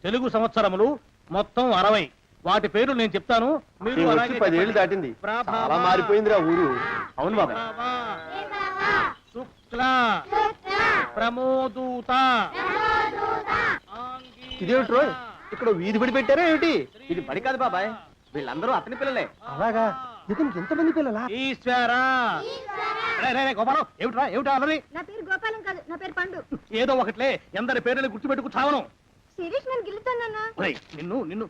తెలుగు సంవత్సరములు మొత్తం 60. వాటి పేర్లు నేను చెప్తాను, మీరు అలాగే 10 ఏళ్ళు దాటింది. చాలా మారిపోయిందిరా ఊరు. అవును బాబాయ్. శుక్ల ప్రమోదూత ఇదేమిటి రోయ్, ఇక్కడ వీధి పడి పెట్టారా ఏమిటి? ఇది బడి కాదు బాబాయ్, వీళ్ళందరూ అతని పిల్లలే. అలాగా, ఇతనికి ఎంతమంది పిల్లలా? ఈశ్వరా. గోపాలం, ఏమిటా అన్నది? నా పేరు గోపాలం కాదు, నా పేరు పండు. ఏదో ఒకట్లే, ఎందరి పేర్లని గుర్తుపెట్టుకు చావను. శిరీష్ నన్ను గిల్లుతానన్నా. నిన్ను నిన్ను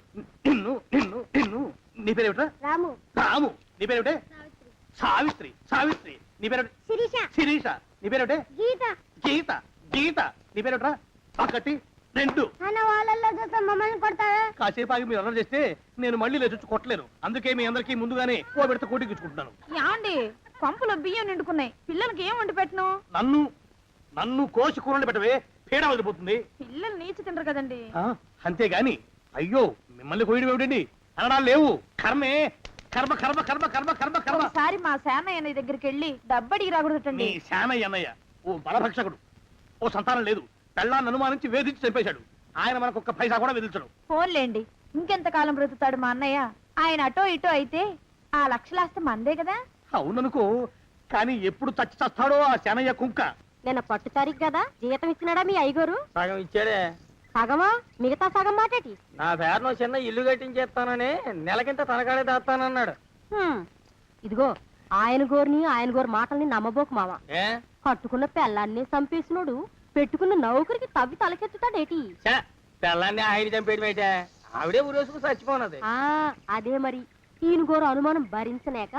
నిన్ను నిన్ను నిన్ను నీ పేరేమిట్రా? రాము. రాము. నీ పేరేమిటే? సావిత్రి. సావిత్రి. నీ పేరు? శిరీష. శిరీష. నీ పేరేమిటే? గీత. గీత. గీత. నీ పేరేమిట్రా? ఒకటి 2. అన్న వాళ్ళల్లో చూస్తే మమ్మల్ని కొడతావా? కాసేపు ఆగి మీరు అల్లరి చేస్తే నేను మళ్ళీ లేచొచ్చి కొట్టలేను. అందుకే మీ అందరికీ ముందుగానే ఓ పెడితే కోటికిచ్చుకుంటున్నాను. యాండి పంపులో బియ్యం నిండుకున్నాయి, పిల్లలకి ఏం వండి పెట్టను? నన్ను కోసి కూరలు పెట్టవే, పీడ వదిలిపోతుంది. పిల్లలు నీచి తినరు కదండి. అంతేగాని అయ్యో మిమ్మల్ని కోయడం ఏమిటండి, అనడాలు లేవు. కర్మే, కర్మ కర్మ కర్మ కర్మ కర్మ కర్మ. ఒకసారి మా సేనయ్య దగ్గరికి వెళ్ళి డబ్బడికి నీ రాకూడదటండి. శానయ్య అన్నయ్య ఓ బలభక్షకుడు, ఓ సంతానం లేదు, పెళ్ళాన్ని అనుమానించి వేధించి చంపేశాడు. ఆయన మనకు ఒక్క పైసా కూడా విధించడు. ఫోన్లేండి, ఇంకెంత కాలం బ్రతుకుతాడు మా అన్నయ్య? ఆయన అటో ఇటో అయితే ఆ లక్షలాస్తే మందే కదా. అవుననుకో, కానీ ఎప్పుడు చచ్చి చస్తాడో ఆ శానయ్య కుంక. నేను పట్టు తారీఖు కదా, జీతం ఇచ్చినాడా మీ అయ్యగారు? సగం ఇచ్చాడే. సగమా? మిగతా సగం మాటేటి? నా పేరును చిన్న ఇల్లు కట్టించేస్తానని నెలకింత తనకాడే దాస్తానన్నాడు. ఇదిగో, ఆయన గోరు మాటల్ని నమ్మబోకు మామ. ఏ కట్టుకున్న పెళ్ళాన్ని చంపేసినోడు పెట్టుకున్న నౌకరికి తవ్వి తలకెత్తుతాడేటి? పిల్లాన్ని ఆయన చంపేయడం ఏంటే, ఆవిడే ఊరేసుకుని చచ్చిపోనది. అదే మరి, ఈయన గోరు అనుమానం భరించలేక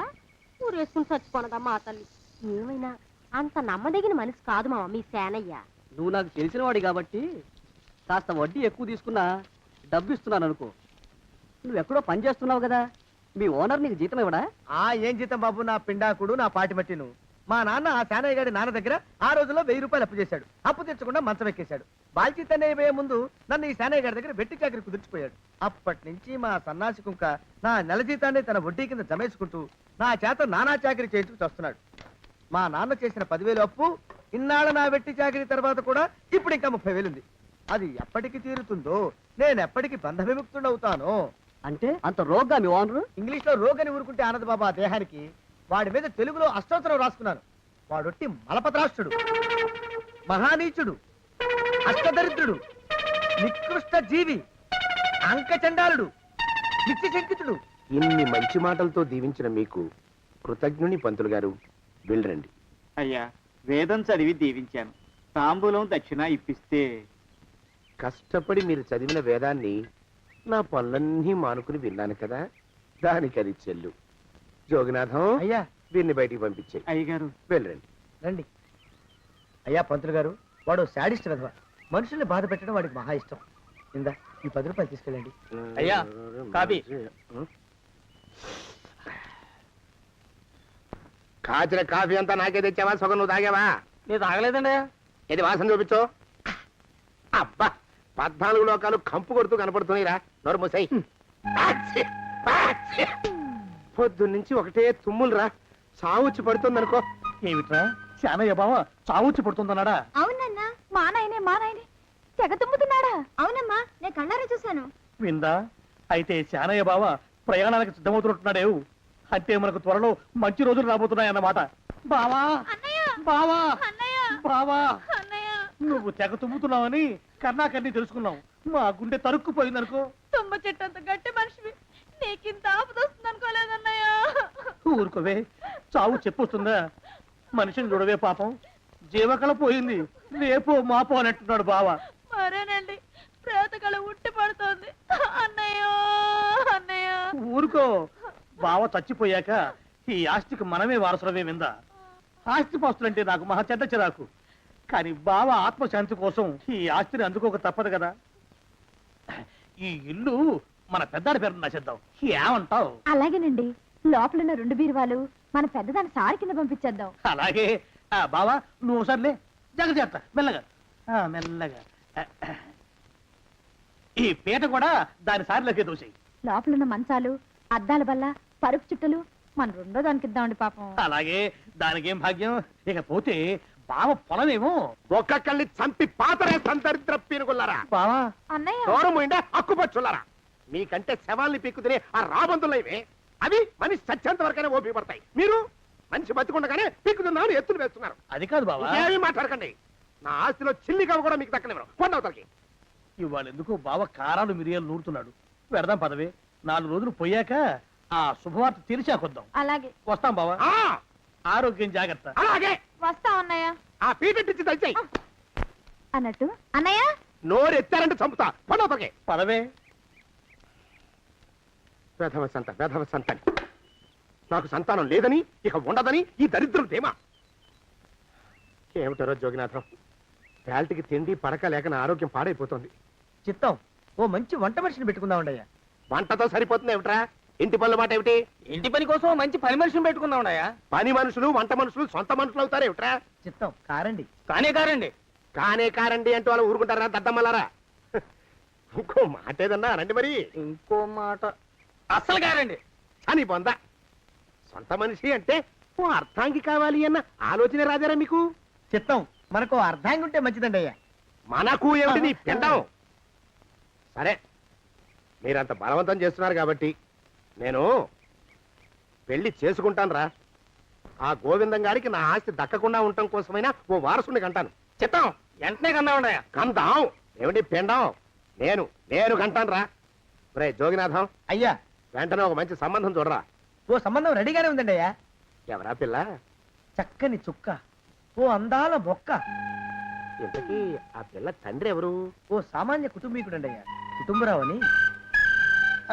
ఊరేసుకుని చచ్చిపోనదమ్మా ఆ తల్లి. ఏమైనా అంత నమ్మదగిన మనిషి కాదు మామ మీ సేనయ్య. నువ్వు నాకు తెలిసిన వాడి కాబట్టి కాస్త వడ్డీ ఎక్కువ తీసుకున్నా డబ్బు ఇస్తున్నాను అనుకో. నువ్వు ఎక్కడో పని చేస్తున్నావు కదా, మీ ఓనర్ నీకు జీతం ఇవ్వడా? ఏం జీతం బాబు, నా పిండాకుడు, నా పాటి మట్టిను. మా నాన్న ఆ శానయ్య గారి నాన్న దగ్గర ఆ రోజుల్లో 1000 రూపాయలు అప్పు చేశాడు. అప్పు తెచ్చకుండా మంచం ఎక్కేశాడు. బాల్చితనే పోయే ముందు నన్ను ఈ శానయ్య గారి దగ్గర వెట్టి చాకరి కుదిర్చిపోయాడు. అప్పటి నుంచి మా సన్నాసి కుంక నా నెల జీతాన్ని తన వడ్డీ కింద జమేసుకుంటూ నా చేత నానా చాకరీ చేయించుకు వస్తున్నాడు. మా నాన్న చేసిన 10,000 అప్పు ఇన్నాళ్ళ నా వెట్టి చాకరీ తర్వాత కూడా ఇప్పుడు ఇంకా 30,000 ఉంది. అది ఎప్పటికి తీరుతుందో, నేను ఎప్పటికి బంధ విముక్తుడవుతానో. అంటే అంత రోగ్గా మీ ఓనరు? ఇంగ్లీష్ లో రోగని ఊరుకుంటే ఆనదు బాబా దేహానికి. వాడి మీద తెలుగులో అష్టోత్తరం రాసుకున్నాను. వాడొట్టి మలపత్రాష్ట్రుడు, మహానీచుడు, అష్టదరిద్రుడు, నికృష్ట జీవి, అంకచండాలుడు, నిత్యశంకితుడు. ఇన్ని మంచి మాటలతో దీవించిన మీకు కృతజ్ఞుని పంతులు గారు. వెళ్ళరండి. అయ్యా, వేదం చదివి దీవించాను, తాంబూలం దక్షిణ ఇప్పిస్తే. కష్టపడి మీరు చదివిన వేదాన్ని నా పనులన్నీ మానుకుని విన్నాను కదా, దానికి అది చెల్లు. జోగినాథం, అయ్యా వీరిని బయటికి పంపించే. అయ్యగారు వెళ్ళరండి. రండి. అయ్యా పంతులు గారు, వాడు శాడిస్ట్ విధవ. మనుషుల్ని బాధ పెట్టడం వాడికి మహా ఇష్టం. ఇందా ఈ 10 రూపాయలు తీసుకెళ్ళండి. అయ్యా, కాపీ. కాచిన కాఫీ అంతా నాకే తెచ్చావా? సగం నువ్వు తాగావా? నేను తాగలేదండి. ఇది వాసన చూపించు. అబ్బా, 14 లోకాలు కంపు కొడుతూ కనపడుతున్నాయిరా. నోరు మూసాయి. పొద్దున్నుంచి ఒకటే తుమ్ములురా, చావుచ్చి పడుతుందనుకో. ఏమిట్రా శానయ్య బావ చావుచ్చి పడుతుందన్నాడా? అవునన్నా. మా నాయనే తెగ తుమ్ముతున్నాడా? అవునమ్మా, నేను కళ్ళారా చూశాను. విందా? అయితే శానయ్య బావ ప్రయాణానికి సిద్ధమవుతున్నట్టున్నాడేవు. అంటే మనకు త్వరలో మంచి రోజులు రాబోతున్నాయన్నమాట. బావా, బావా, బావా, నువ్వు తెగ తుమ్ముతున్నావని కన్నాకన్నీ తెలుసుకున్నావు. మా గుండె తరుక్కుపోయిందనుకో. తుమ్మ చెట్టు అంత గట్టి మనిషివి, నీకింత ఆపద వస్తుంది అనుకోలేదన్నయ్య. ఊరుకోవే, చావు చెప్పొస్తుందా? మనిషిని చూడవే పాపం, జీవకళ పోయింది. రేపో మాపో అంటున్నాడు బావ. మరేనండి, ప్రేతకళ ఉట్టి పడుతోంది అన్నయ్యో. అన్నయ్య ఊరుకో, బావ చచ్చిపోయాక ఈ ఆస్తికి మనమే వారసులమే. విందా? ఆస్తి పాస్తులంటే నాకు మహా చెడ్డ చిరాకు. కానీ బావ ఆత్మశాంతి కోసం ఈ ఆస్తిని అందుకోక తప్పదు కదా. ఈ ఇల్లు మన పెద్దాడి పేరు నచ్చేద్దాం, ఏమంటావు? అలాగేనండి, లోపలున్న 2 బీరువాలు మన పెద్దదాన్ని సారి కింద పంపించేద్దాం. అలాగే. బావా నువ్వు సర్లే, జాగ్రత్త, మెల్లగా మెల్లగా. ఈ పీట కూడా దాని సారిలోకే దోసేయి. లోపలున్న మంచాలు, అద్దాల బల్ల, పరుపు చుట్టలు మన 2వ దానికి ఇద్దామండి పాపం. అలాగే, దానికేం భాగ్యం. ఇకపోతే బావ పొలమేమో. ఒక్కొక్కల్ని చంపి పాతరేస్తాను దరిద్ర పీనుకున్నారా. బావా అన్నయ్య దూరం పోయిండే హక్కుపచ్చులారా. మీకంటే శవాల్ని పీక్కుతినే ఆ రాబందులు ఇవే. అవి మనిషి చచ్చేంత వరకైనా ఓపి పడతాయి. మీరు మనిషి బతికుండగానే పీక్కుతున్నాను ఎత్తులు వేస్తున్నారు. అది కాదు బావా, ఏమీ మాట్లాడకండి. నా ఆస్తిలో చిల్లిగా కూడా మీకు దక్కనివ్వరు. కొండవతలకి ఇవాళ ఎందుకో బావ కారాలు మిరియాలు నూరుతున్నాడు. పెడదాం పదవే, 4 రోజులు పోయాక ఆ శుభవార్త తెలిసాకొద్దాం. అలాగే వస్తాం బావా, ఆ, ఆరోగ్యం జాగ్రత్త. అలాగే వస్తా అన్నయ్య. ఆ పీటెట్టించి దయచేయి. అన్నట్టు అన్నయ్య నోరు ఎత్తారంటే చంపుతా. కొండవతలకి పదవే. వేధవ సంతానం. నాకు సంతానం లేదని, ఇక ఉండదని ఈ దరిద్రులు ధీమా. ఏమిటారో జోగినాథం, వేల్టికి తిండి పడక లేక నా ఆరోగ్యం పాడైపోతుంది. చిత్తం ఓ మంచి వంట మనిషిని పెట్టుకుందామండయ్యా. వంటతో సరిపోతుంది ఏమిట్రా? ఇంటి పనుల మాట ఏమిటి? ఇంటి పని కోసం మంచి పని మనిషిని పెట్టుకుందాం ఉన్నాయా? పని మనుషులు వంట మనుషులు సొంత మనుషులు అవుతారు ఏమిట్రా? చిత్తం కారండి. కానే కారండి. కానే కారండి అంటూ వాళ్ళు ఊరుకుంటారా దద్దమ్మలారా? ఇంకో మాట ఏదన్నా రండి మరి. ఇంకో మాట అస్సలు కారండి. అని పొందా సొంత మనిషి అంటే ఓ అర్థాంగి కావాలి అన్న ఆలోచన రాజారా మీకు? చిత్తం మనకు అర్ధాంగి ఉంటే మంచిదండి అయ్యా. మనకు ఏమిటి నీ పిండం? సరే, మీరంత బలవంతం చేస్తున్నారు కాబట్టి నేను పెళ్లి చేసుకుంటాను రా. ఆ గోవిందం గారికి నా ఆస్తి దక్కకుండా ఉండటం కోసమైనా ఓ వారసుని కంటాను. చిత్తం వెంటనే కన్నా ఉన్నాయా? కందాం ఏమిటి పిండం? నేను కంటాను రా. రే జోగినాథం, అయ్యా వెంటనే ఒక మంచి సంబంధం చూడరా. ఓ సంబంధం రెడీగానే ఉందండి అయ్యా. ఎవరా పిల్ల? చక్కని చుక్క, ఓ అందాల మొక్క, ఇంతకీ ఆ పిల్ల తండ్రి ఎవరు? ఓ సామాన్య కుటుంబీకుడండి అయ్యా. కుటుంబరావు అని.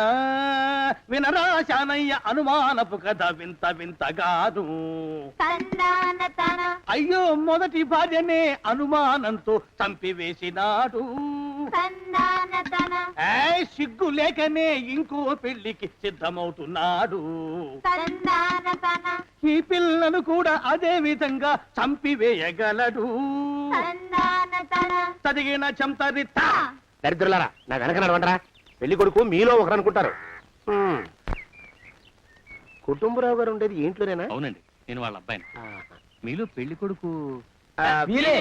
ఆ వినరా శానయ్య అనుమానపు కథ వింత వింతగాదు. అయ్యో మొదటి భార్యనే అనుమానంతో చంపివేసినాడు. సిగ్గు లేకనే ఇంకో పెళ్లికి సిద్ధమవుతున్నాడు. ఈ పిల్లను కూడా అదే విధంగా చంపివేయగలడు. తదిగిన చంతరిత. దరిద్రులారా, నా వెనక నడవండరా. పెళ్లి కొడుకు మీలో ఒకరు అనుకుంటారు. కుటుంబరావు గారు ఉండేది ఇంట్లోనేనా? అవునండి, నేను వాళ్ళ అబ్బాయిని. ఆహా. మీలో పెళ్లి కొడుకు మీరే.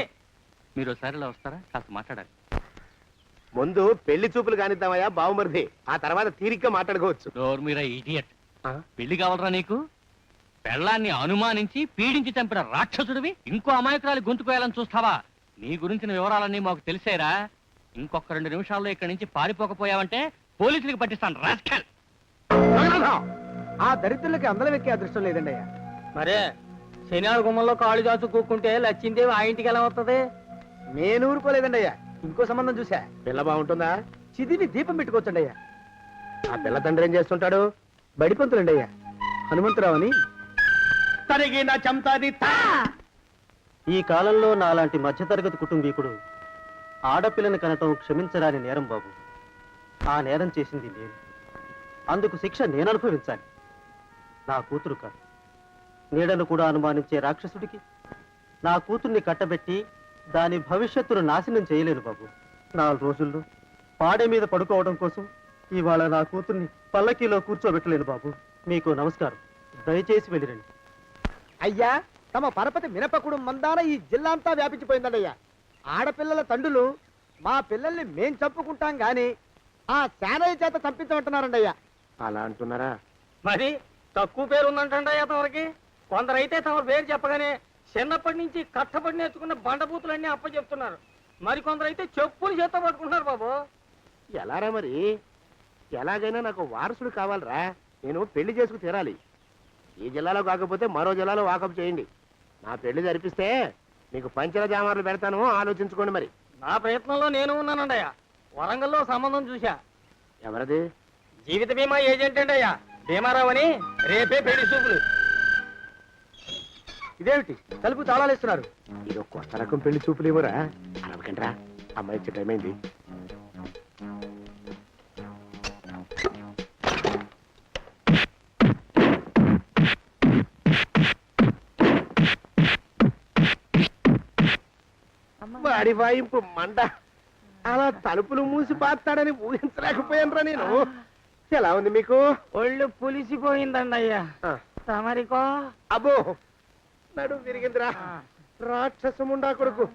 మీరు ఒకసారి ఇలా వస్తారా? కాస్త మాట్లాడాలి. ముందు పెళ్లి చూపులు కానిద్దామయ్యా బావుమరిది, ఆ తర్వాత తీరిగ్గా మాట్లాడుకోవచ్చు. డోర్ మీరా ఇడియట్. పెళ్లి కావాలరా నీకు? పెళ్ళాన్ని అనుమానించి పీడించి చంపిన రాక్షసుడివి ఇంకో అమాయకురాలి గొంతుకోయాలని చూస్తావా? నీ గురించిన వివరాలన్నీ మాకు తెలిసేరా. ఇంకొక 2 నిమిషాల్లో ఇక్కడి నుంచి పారిపోకపోయావంటే పోలీసులకు పట్టిస్తాను రాస్కల్. ఆ దరిద్రులకి అందలం ఎక్కే అదృష్టం లేదండి అయ్యా. మరే శనివార గుమ్మంలో కాళ్ళు చాచు కూకుంటే లచ్చిందేవి ఆ ఇంటికి ఎలా వస్తుంది? నేను ఊరుకోలేదండి అయ్యా. ఇంకో సంబంధం చూసా. పిల్ల బాగుంటుందా? చిదివి దీపం పెట్టుకోవచ్చండి అయ్యా. ఆ పిల్ల తండ్రి ఏం చేస్తుంటాడు? బడిపంతులండి అయ్యా. హనుమంతరావు అని. తరిగిన చంతరిత. ఈ కాలంలో నాలాంటి మధ్యతరగతి కుటుంబీకుడు ఆడపిల్లని కనటం క్షమించరాని నేరం బాబు. ఆ నేరం చేసింది నేను. అందుకు శిక్ష నేను అనుభవించాలి. నా కూతురు కాదు. నీడను కూడా అనుమానించే రాక్షసుడికి నా కూతుర్ని కట్టబెట్టి దాని భవిష్యత్తును నాశనం చేయలేను బాబు. 4 రోజుల్లో పాడే మీద పడుకోవడం కోసం ఇవాళ నా కూతుర్ని పల్లకీలో కూర్చోబెట్టలేను బాబు. మీకు నమస్కారం. దయచేసి వెళ్ళిరండి. అయ్యా తమ పరపతి మినపకుడు మందాన ఈ జిల్లా అంతా వ్యాపించిపోయిందండి అయ్యా. ఆడపిల్లల తండ్రులు మా పిల్లల్ని మేం చంపుకుంటాం గాని ఆ శానయ్య చేత చంపించమంటున్నారండి అయ్యా. అలా అంటున్నారా? మరి తక్కువ పేరు ఉందంటండయ్యా తమరికి. కొందరైతే తమ పేరు చెప్పగానే చిన్నప్పటి నుంచి కట్టబడి నేర్చుకున్న బండబూతులన్నీ అప్పచెప్తున్నారు. మరి కొందరైతే చెప్పులు చేత పట్టుకుంటున్నారు బాబు. ఎలారా మరి? ఎలాగైనా నాకు వారసుడు కావాలరా. నేను పెళ్లి చేసుకు తీరాలి. ఈ జిల్లాలో కాకపోతే మరో జిల్లాలో వాకప్ చేయండి. నా పెళ్లి జరిపిస్తే మీకు పంచల జామార్లు పెడతాను, ఆలోచించుకోండి మరి. నా ప్రయత్నంలో నేను ఉన్నానండయ్యా. వరంగల్లో సంబంధం చూశా. ఎవరది? జీవిత బీమా ఏజెంట్ అండి అయ్యా, భీమారావు అని. రేపే పెళ్లి చూపులు. ఇదేమిటి తలుపు తాళాలు ఇస్తున్నారు? ఇది ఒక కొత్త రకం పెళ్లి చూపులేమోరా. అరవకండ్రా, అమ్మాయి వచ్చే టైం అయింది. వాడి వాయింపు మండ. అలా తలుపులు మూసి పాతాడని ఊహించలేకపోయానురా నేను. ఎలా ఉంది మీకు? ఒళ్ళు పులిసిపోయిందండి అయ్యా. ఆ. తమరికో? అబ్బో, నడు విరిగిందిరా. రాక్షసముండా కొడుకు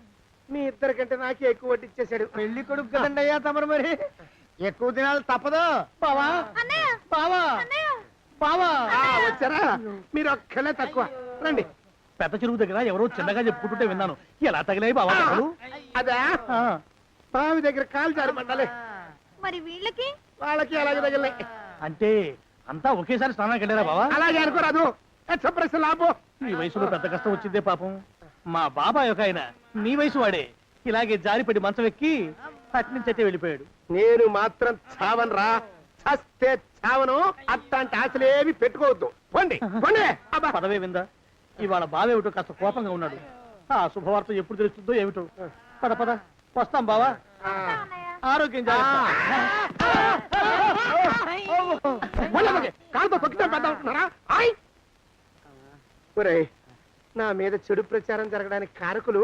మీ ఇద్దరికంటే నాకే ఎక్కువ వడ్డిచ్చేశాడు. పెళ్లి కొడుకు కదండి అయ్యా తమరు, మరి ఎక్కువ దినాలు తప్పదు. బావా బావా బావా వచ్చారా? మీరు ఒక్కలే తక్కువ. రండి. పెద్ద చెరువు దగ్గర ఎవరో చిన్నగా చెప్పుకుంటుంటే విన్నాను. ఎలా తగిలాయి బావా దెబ్బలు? అదా ఆ, బావి దగ్గర కాలు జారి పడ్డాలే. మరి వీళ్ళకి వాళ్ళకి అలాగే తగిలే. అంటే అంతా ఒకేసారి స్నానానికి వెళ్ళారా బావా? అలాగే అనుకోరాదు. ప్రశ్న లాభం. ఈ వయసులో పెద్ద కష్టం వచ్చిందే పాపం. మా బాబాయ్ ఒక ఆయన నీ వయసు వాడే ఇలాగే జారిపడి మంచం ఎక్కి అట్నుంచి అయితే వెళ్ళిపోయాడు. నేను మాత్రం చావను రా. చస్తే చావను. అట్లాంటి ఆశలేమి పెట్టుకోవద్దు. పోండి పోండి. అబ్బా. పదవే విందా, ఇవాళ బావేమిటో కాస్త కోపంగా ఉన్నాడు. ఆ శుభవార్త ఎప్పుడు తెలుస్తుందో ఏమిటో. పద పద వస్తాం బావా. ఆరోగ్యం జాగ్రత్త. కాలుతో తొక్కితే పెద్ద అవుతున్నారా? ఒరేయ్, నా మీద చెడు ప్రచారం జరగడానికి కారకులు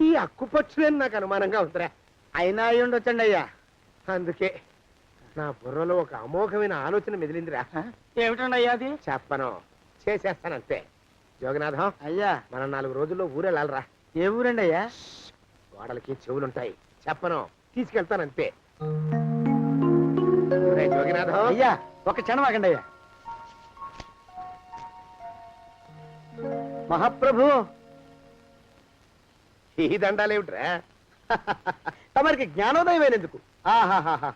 ఈ అక్కుపచ్చులేని నాకు అనుమానంగా ఉందిరా. అయినా అయి ఉండొచ్చండి అయ్యా. అందుకే నా బుర్రలో ఒక అమోఘమైన ఆలోచన మెదిలిందిరా. ఏమిటండి అయ్యా అది? చెప్పను, చేసేస్తానంతే. జోగనాథం, అయ్యా, మనం 4 రోజుల్లో ఊరెళ్ళాలరా. ఏ ఊరండి అయ్యా? గోడలకి చెవులుంటాయి. చెప్పను, తీసుకెళ్తానంతే. ఒరేయ్ జోగినాథం, అయ్యా ఒక క్షణం ఆగండి అయ్యా. మహాప్రభు, ఈ దండాలేమిట్రా? తమరికి జ్ఞానోదయమైనందుకు ఆహాహాహా.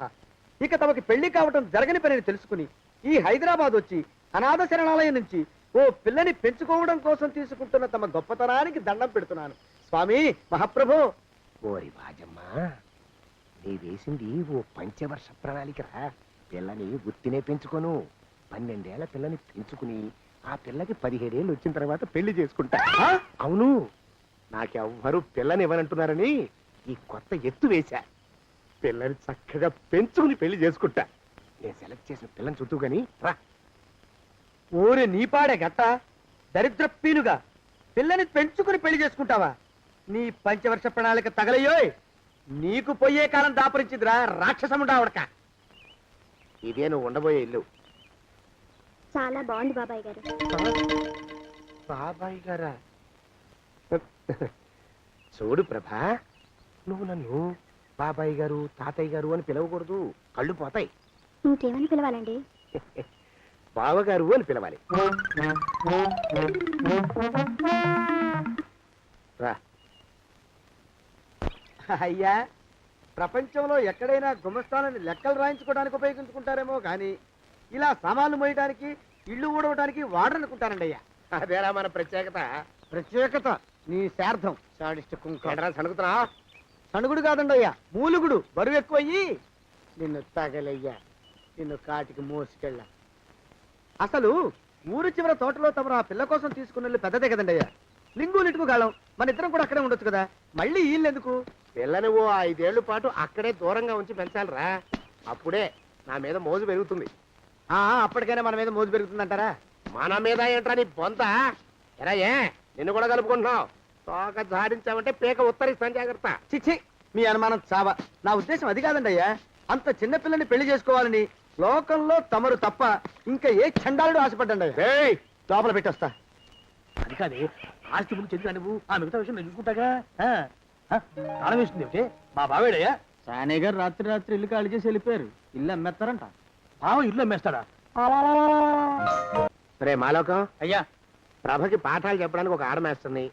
ఇక తమకి పెళ్లి కావటం జరగని పనిని తెలుసుకుని ఈ హైదరాబాద్ వచ్చి అనాథ శరణాలయం నుంచి ఓ పిల్లని పెంచుకోవడం కోసం తీసుకుంటున్న తమ గొప్పతనానికి దండం పెడుతున్నాను స్వామి. మహాప్రభు, ఓరి బాజమ్మ, నీ వేసింది ఓ పంచవర్ష ప్రణాళికరా. పిల్లని గుర్తినే పెంచుకోను. 12 ఏళ్ల పిల్లని పెంచుకుని ఆ పిల్లకి 17 ఏళ్ళు వచ్చిన తర్వాత పెళ్లి చేసుకుంటా. అవును, నాకెవ్వరూ పిల్లని ఇవ్వనంటున్నారని ఈ కొత్త ఎత్తు వేశా. పిల్లని చక్కగా పెంచుకుని పెళ్లి చేసుకుంటా. నేను సెలెక్ట్ చేసిన పిల్లని చుట్టూ గాని రా. ఊరి నీపాడే గట్ట దరిద్రపీనుగా పిల్లని పెంచుకుని పెళ్లి చేసుకుంటావా? నీ పంచవర్ష ప్రణాళిక తగలయ్యోయ్. నీకు పోయే కాలం దాపరించిదిరా రాక్షసముండావడక. ఇదే నువ్వు ఉండబోయే ఇల్లు. చాలా బాగుంది బాబాయ్ గారు. బాబాయ్ గారా? చూడు ప్రభా, నువ్వు నన్ను బాబాయ్ గారు తాతయ్య గారు అని పిలవకూడదు. కళ్ళు పోతాయి. ఇంకేమని పిలవాలండి? బావగారు అని పిలవాలి. రా. అయ్యా, ప్రపంచంలో ఎక్కడైనా గుమస్తానని లెక్కలు రాయించుకోవడానికి ఉపయోగించుకుంటారేమో గాని ఇలా సామాన్లు మోయడానికి, ఇల్లు ఊడవడానికి వాడరనుకుంటానండి అయ్యా. అదేరా మన ప్రత్యేకత. ప్రత్యేకత నీ శార్థం. సాడిస్ట్ కుంక. ఎడరా సణుకుతున్నా? సణుగుడు కాదండి అయ్యా, మూలుగుడు. బరువు ఎక్కువయ్యి నిన్ను తగలయ్యా, నిన్ను కాటికి మోసుకెళ్ళా. అసలు ఊరు చివర తోటలో తమరు ఆ పిల్ల కోసం తీసుకున్న పెద్దదే కదండి అయ్యా. లింగు లిటుకు గాలం. మన ఇద్దరం కూడా అక్కడే ఉండొచ్చు కదా. మళ్ళీ వీళ్ళెందుకు? పిల్లని ఓ 5 ఏళ్ల పాటు అక్కడే దూరంగా ఉంచి పెంచాలిరా. అప్పుడే నా మీద మోజు పెరుగుతుంది. అప్పటికైనా మన మీద మోజు పెరుగుతుందంటారా? మన మీద ఏంట్రా నీ బొంత? ఎరా, ఏ నిన్ను కూడా కలుపుకుంటున్నావు? తోక జాడించావంటే పీక ఉత్తరిస్తాను, జాగ్రత్త. చిచ్చి, మీ అనుమానం చావా. నా ఉద్దేశం అది కాదండి అయ్యా. అంత చిన్న పిల్లని పెళ్లి చేసుకోవాలని లోకంలో తమరు తప్ప ఇంకా ఏ చండాలుడు ఆశపడ్డండి అయ్యా. ఏయ్, లోపల పెట్టొస్తా. అది కాదే, ఆస్తి ముందు చెందిన నువ్వు ఆ మిగతా విషయం నేను చూసుకుంటాగా. తాళం వేస్తుంది ఏమిటి? మా బావేడయ్యా. సానే గారు రాత్రి ఇల్లు ఖాళీ చేసి వెళ్ళిపోయారు. ఇల్లు అమ్మేస్తారంట. బావ ఇల్లు అమ్మేస్తాడా? రే మాలోకం, అయ్యా, ప్రభకి పాఠాలు చెప్పడానికి ఒక ఆడమేస్తుంది,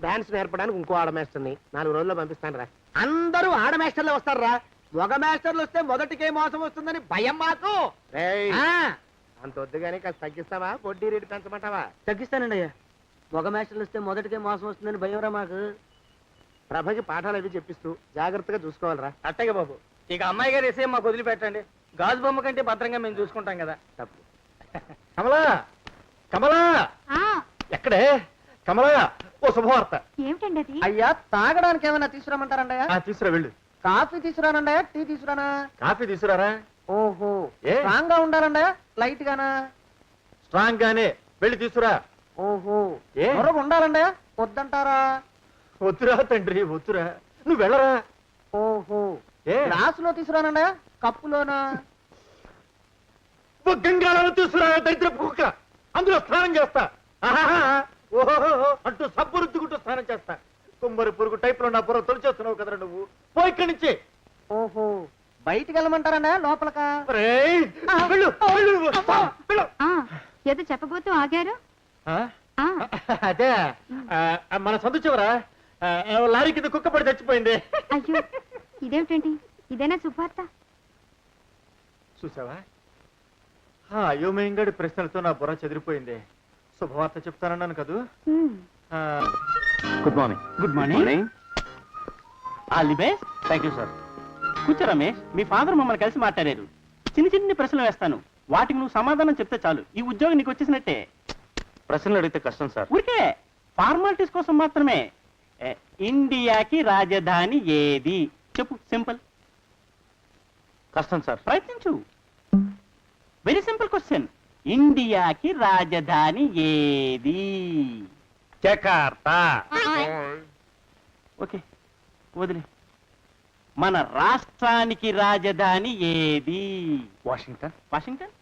డాన్స్ నేర్పడానికి ఇంకో ఆడమేస్తుంది. 4 రోజుల్లో పంపిస్తాను రా. అందరూ ఆడ మాస్టర్లు వస్తారా? మగ మాస్టర్లు వస్తే మొదటికే మోసం వస్తుందని భయం మాకు. రేయ్, ఆ, అంత వద్దుగానే కాస్త తగ్గిస్తావా? వడ్డీ రేటు పెంచమంటావా? తగ్గిస్తానండి అయ్యా. మగ మాస్టర్లు వస్తే మొదటికే మోసం వస్తుందని భయంరా మాకు. ప్రభకి పాఠాలు అవి చెప్పిస్తూ జాగ్రత్తగా చూసుకోవాలిరా. అట్టగే బాబు. ఇక అమ్మాయి గారు వేసే మాకు వదిలిపెట్టండి. గాజు బొమ్మ కంటే భద్రంగా మేము చూసుకుంటాం కదా. తప్పు. కమలా, కమలా, ఎక్కడే? కమలా, ఓ శుభవార్త. ఏమిటండి అది? అయ్యా, తాగడానికి ఏమైనా తీసుకురామంటారండి? తీసుకురా వెళ్ళు. కాఫీ తీసుకురానండి, టీ తీసుకురానా? కాఫీ తీసుకురారా. ఓహో, ఏ? స్ట్రాంగ్ గా ఉండాలండి, లైట్ గానా? స్ట్రాంగ్ గానే వెళ్ళి తీసుకురా. ఓహో, ఏ? మరొక ఉండాలండి, వద్దంటారా? వద్దురా తండ్రి, వద్దురా. నువ్వు వెళ్ళరా. ఓహో, ఏ? గ్లాసులో తీసుకురానండి, కప్పులోనా? గంగాళాలు తీసుకురా, దరిద్రపు కుక్క. అందులో స్నానం చేస్తా. ఆహాహా. ఓహో అంటూ సబ్బు రుద్దుకుంటూ స్నానం చేస్తా. కుమ్మరి పురుగు టైప్ లో నా బుర్ర తొలిచేస్తున్నావు కదరా నువ్వు పో ఇక్కడి నుంచి. ఓహో బయటికి వెళ్ళమంటారనే లోపలకా? రేయ్, వెళ్ళు, వెళ్ళు, వెళ్ళు. ఏదో చెప్పబోతూ ఆగారు. ఆ? అదే మన సందు చివరా లారీ కింద కుక్క పడి చచ్చిపోయింది. అయ్యో ఇదేమిటండి, ఇదేనా శుభార్త? చూసావా అయోమయంగాడి ప్రశ్నలతో నా బుర్ర చెదిరిపోయింది. శుభవార్త చెప్తానన్నాను కదూ. Good morning. Good morning. All the best. Thank you sir. కూర్చో రమేష్, మీ ఫాదర్ మమ్మల్ని కలిసి మాట్లాడారు. చిన్న చిన్న ప్రశ్నలు వేస్తాను, వాటికి నువ్వు సమాధానం చెప్తే చాలు. ఈ ఉద్యోగం నీకు వచ్చేసినట్టే. ప్రశ్నలు అడిగితే కష్టం సార్. ఊరికే ఫార్మాలిటీస్ కోసం మాత్రమే. ఇండియాకి రాజధాని ఏది చెప్పు. సింపుల్. కష్టం సార్. ప్రయత్నించు. Very simple question. ఇండియాకి రాజధాని ఏది? జకార్తా. ఓకే వదిలే. మన రాష్ట్రానికి రాజధాని ఏది? వాషింగ్టన్. వాషింగ్టన్?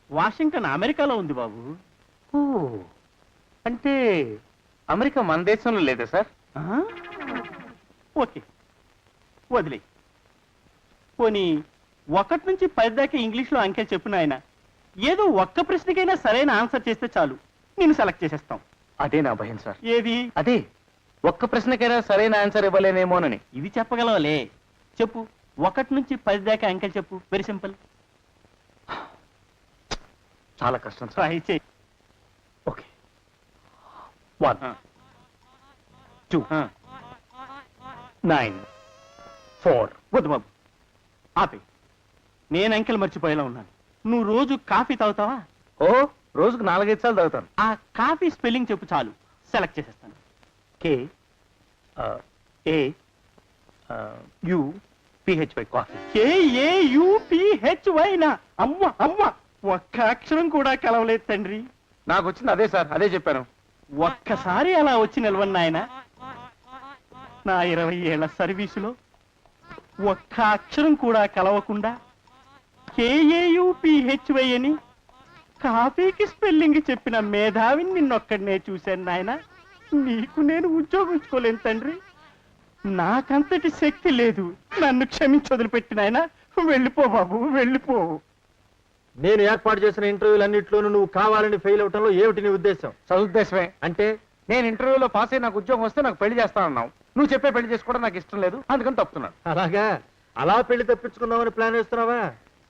వాషింగ్టన్ అమెరికాలో ఉంది బాబు. ఓ, అంటే అమెరికా మన దేశంలో లేదా సార్? ఓకే వదిలే. పోనీ 1 నుంచి 10 దాకా ఇంగ్లీష్లో అంకెలు చెప్పిన ఆయన ఏదో ఒక్క ప్రశ్నకైనా సరైన ఆన్సర్ చేస్తే చాలు, నేను సెలెక్ట్ చేసేస్తాం. అదే నా భయం సార్. ఏది? అదే ఒక్క ప్రశ్నకైనా సరైన ఆన్సర్ ఇవ్వలేనేమోనని. ఇది చెప్పగలవలే. చెప్పు. 1 నుంచి 10 దాకా అంకెలు చెప్పు. Very simple. చాలా కష్టం సార్. ట్రై చేయి. ఓకే. 1 2 9 4. వద్దు బాబు, ఆపే. నేను అంకెలు మర్చిపోయేలా ఉన్నాను. నువ్వు రోజు కాఫీ తాగుతావా? ఓ, రోజుకు 4-5 సార్లు తాగుతాను. ఆ కాఫీ స్పెల్లింగ్ చెప్పు చాలు, సెలెక్ట్ చేసేస్తాను. కే ఏ యు పిహెచ్వై కాఫీ. KAUPHY నా? అమ్మ అమ్మ, ఒక్క అక్షరం కూడా కలవలేదు తండ్రి. నాకు వచ్చింది అదే సార్, అదే చెప్పాను. ఒక్కసారి అలా వచ్చి నిలవన్న ఆయన, నా 20 ఏళ్ల సర్వీసులో ఒక్క అక్షరం కూడా కలవకుండా KAUPHY అని కాఫీకి స్పెల్లింగ్ చెప్పిన మేధావిని నిన్నొక్కడనే చూశాను నాయన. నీకు నేను ఉద్యోగం ఇచ్చుకోలేను తండ్రి. నాకంతటి శక్తి లేదు. నన్ను క్షమించి వదిలిపెట్టిన ఆయన. వెళ్ళిపో బాబు, వెళ్ళిపో. నేను ఏర్పాటు చేసిన ఇంటర్వ్యూలన్నింటిలోనూ నువ్వు కావాలని ఫెయిల్ అవటంలో ఏమిటి నీ ఉద్దేశం? సదుద్దేశమే. అంటే నేను ఇంటర్వ్యూలో పాస్ అయ్యి నాకు ఉద్యోగం వస్తే నాకు పెళ్లి చేస్తానన్నావు. నువ్వు చెప్పే పెళ్లి చేసుకోవడం నాకు ఇష్టం లేదు, అందుకని తప్పుతున్నాను. అలాగా? అలా పెళ్లి తప్పించుకుందామని ప్లాన్ వేస్తున్నావా?